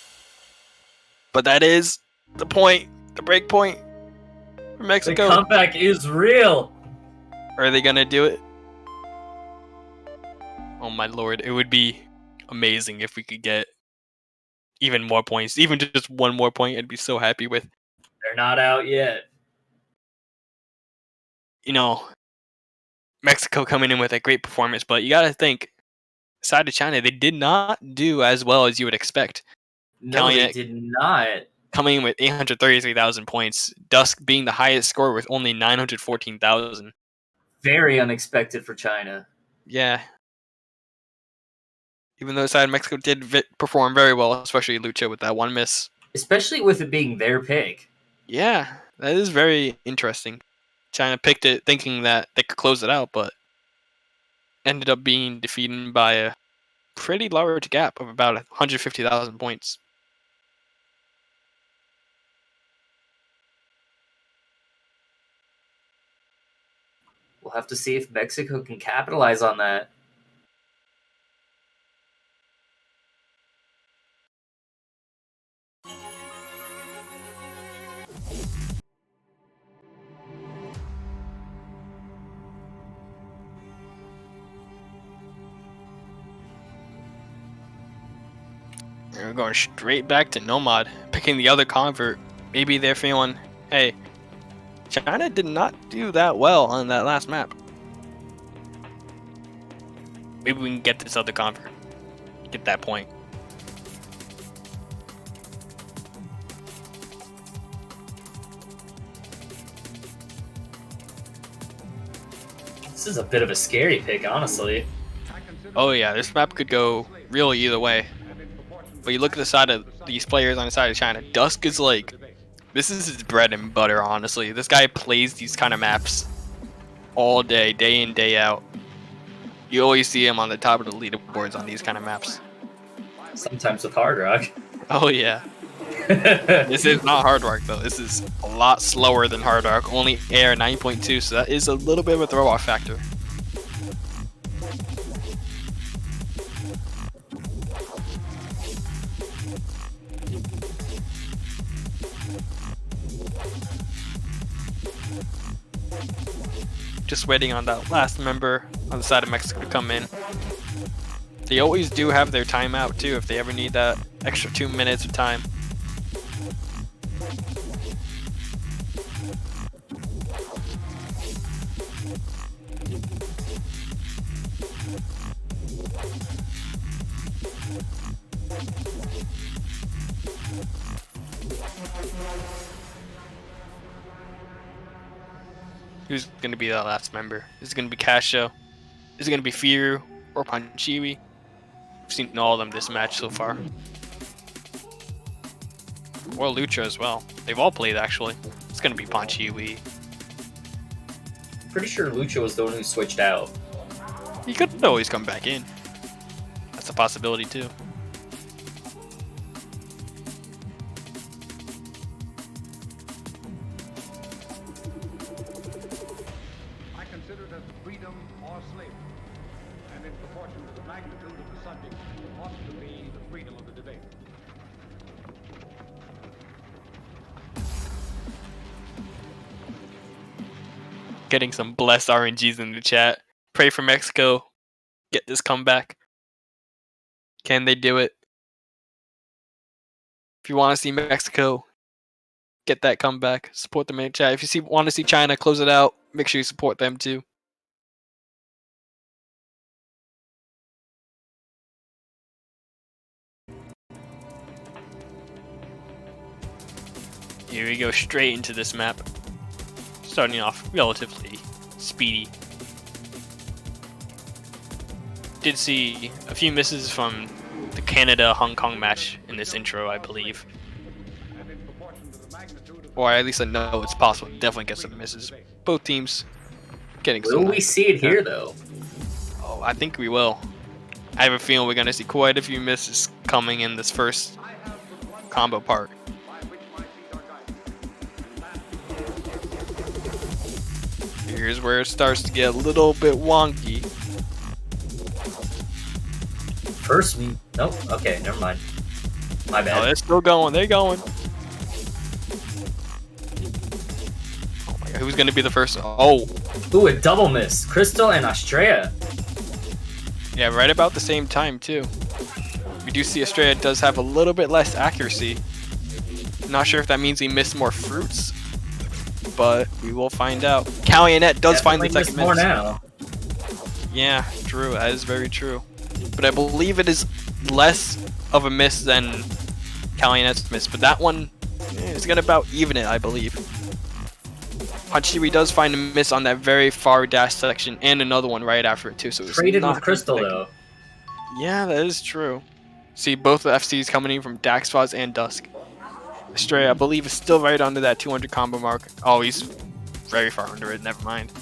But that is the point, the break point for Mexico.
The comeback is real.
Are they going to do it? Oh my lord, it would be amazing if we could get even more points. Even just one more point, I'd be so happy with.
They're not out yet.
You know, Mexico coming in with a great performance, but you gotta think, aside of China, they did not do as well as you would expect.
No,
Calumet
they did not.
coming in with 833,000 points, Dusk being the highest score with only 914,000.
Very unexpected for China.
Yeah. Even though side of Mexico did perform very well, especially Lucha with that one miss.
Especially with it being their pick.
Yeah, that is very interesting. China picked it thinking that they could close it out, but ended up being defeated by a pretty large gap of about 150,000 points.
We'll have to see if Mexico can capitalize on that.
We're going straight back to Nomad, picking the other convert. Maybe they're feeling, hey, China did not do that well on that last map. Maybe we can get this other convert. Get that point.
This is a bit of a scary pick, honestly.
Oh yeah, this map could go really either way. But you look at the side of these players on the side of China, Dusk is like, this is his bread and butter, honestly. This guy plays these kind of maps all day in, day out. You always see him on the top of the leaderboards on these kind of maps.
Sometimes with Hard Rock.
Oh yeah. This is not Hard Rock though. This is a lot slower than Hard Rock. Only air 9.2, so that is a little bit of a throw-off factor. Just waiting on that last member on the side of Mexico to come in. They always do have their timeout too if they ever need that extra 2 minutes of time. Who's going to be that last member? Is it going to be Casio? Is it going to be Firu or Panchiwi? We've seen all of them this match so far. Or Lucha as well. They've all played actually. It's going to be Panchiwi.
Pretty sure Lucha was the one who switched out.
He could always come back in. That's a possibility too.
I consider it as freedom or slavery, and in proportion to the magnitude of the subject, it ought to be the freedom of the debate.
Getting some blessed RNGs in the chat. Pray for Mexico. Get this comeback. Can they do it? If you want to see Mexico get that comeback, support them in the chat. If you want to see China close it out, make sure you support them too. Here we go straight into this map. Starting off relatively speedy. Did see a few misses from the Canada-Hong Kong match in this intro, I believe. Or at least I know it's possible to definitely get some misses. Both teams getting some.
Will we see it here, though?
Oh, I think we will. I have a feeling we're going to see quite a few misses coming in this first combo part. Here's where it starts to get a little bit wonky.
First, nope. Okay, never mind. My bad.
Oh, they're still going. They're going. Oh my god, who's gonna be the first? Oh,
Ooh, a double miss. Crystal and Australia.
yeah, right about the same time too. We do see Australia does have a little bit less accuracy. Not sure if that means he missed more fruits, but we will find out. Callionet does find the second
more
miss.
now.
Yeah, true. That is very true. But I believe it is less of a miss than Callionet's miss. But that one is going to about even it, I believe. Hachiri does find a miss on that very far dash section and another one right after it too. So it's
Traded
not
with Crystal,
like,
though.
yeah, that is true. See both the FCs coming in from Daxfaz and Dusk. Astray, I believe, is still right under that 200 combo mark. Oh, he's very far under it. Never mind.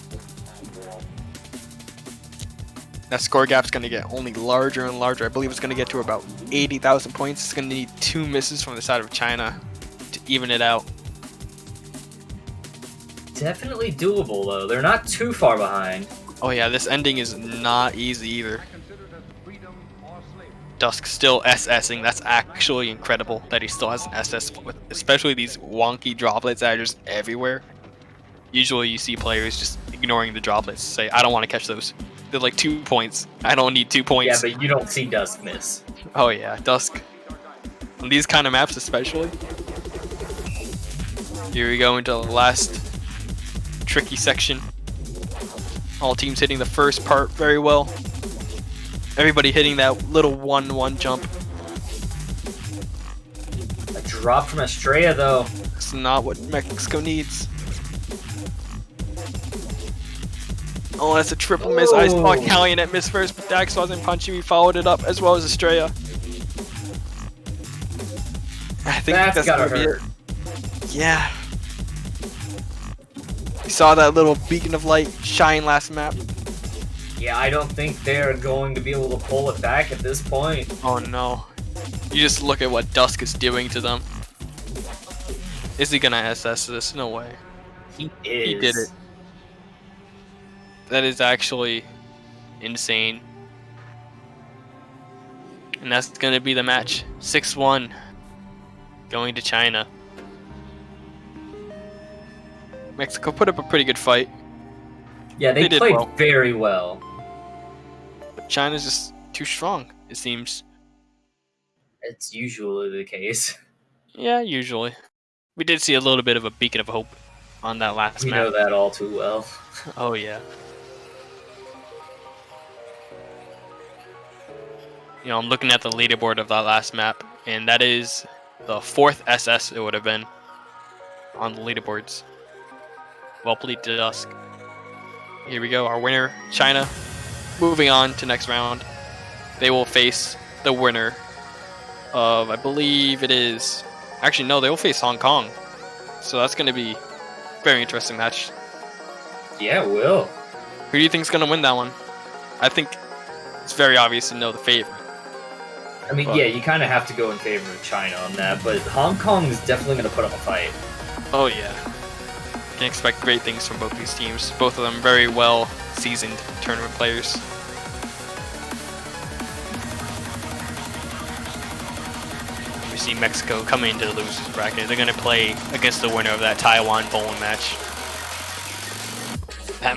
That score gap's going to get only larger and larger. I believe it's going to get to about 80,000 points. It's going to need 2 misses from the side of China to even it out.
Definitely doable, though. They're not too far behind.
Oh yeah, this ending is not easy either. Dusk still SSing. That's actually incredible that he still has an SS, with especially these wonky droplets that are just everywhere. Usually you see players just ignoring the droplets, say, I don't want to catch those. They're like 2 points. I don't need 2 points.
Yeah, but you don't see Dusk miss.
Oh yeah, Dusk. On these kind of maps especially. Here we go into the last tricky section. All teams hitting the first part very well. Everybody hitting that little 1-1 jump.
A drop from Estrella, though.
That's not what Mexico needs. Oh, that's a triple miss. I saw Callionet miss first, but Daxfaz and Punchy followed it up as well as Estrella. I think that's
gotta
gonna be
hurt.
it. Yeah. We saw that little beacon of light shine last map.
Yeah, I don't think they're going to be able to pull it back at this point.
Oh no. You just look at what Dusk is doing to them. Is he gonna SS this? No way.
He is.
He did it. That is actually insane. And that's gonna be the match. 6-1. Going to China. Mexico put up a pretty good fight.
Yeah, they
did
played
well.
very well.
But China's just too strong, it seems.
It's usually the case.
Yeah, usually. We did see a little bit of a beacon of hope on that last
We
map.
know that all too well.
Oh yeah. You know, I'm looking at the leaderboard of that last map, and that is the 4th SS it would have been on the leaderboards. Well played to Dusk. Here we go, our winner, China. Moving on to next round. They will face the winner of, I believe it is... Actually, no, they will face Hong Kong. So that's going to be a very interesting match.
Yeah, it will.
Who do you think is going to win that one? I think it's very obvious to know the favorite.
I mean,
But-
yeah, you kind of have to go in favor of China on that, but Hong Kong is definitely going to put up a fight.
Oh yeah. Can expect great things from both these teams. Both of them very well seasoned tournament players. We see Mexico coming into the losers bracket. They're going to play against the winner of that Taiwan bowling match.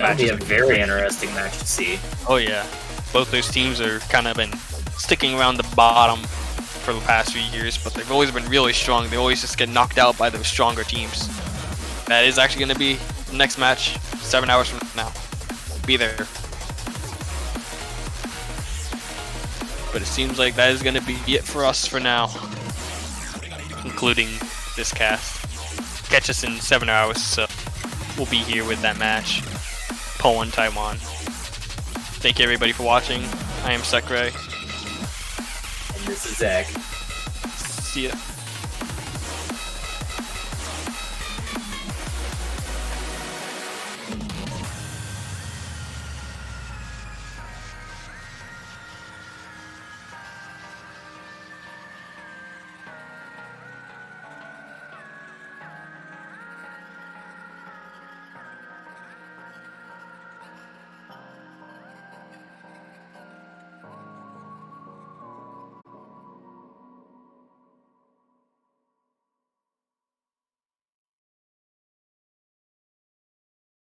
That'll
match
be
is
a very interesting match to see.
Oh yeah, both those teams are kind of been sticking around the bottom for the past few years, but they've always been really strong. They always just get knocked out by those stronger teams. That is actually going to be the next match, 7 hours from now. Be there. But it seems like that is going to be it for us for now, including this cast. Catch us in 7 hours, so we'll be here with that match. Poland, Taiwan. Thank you everybody for watching. I am Sekre.
And this is Zach.
See ya.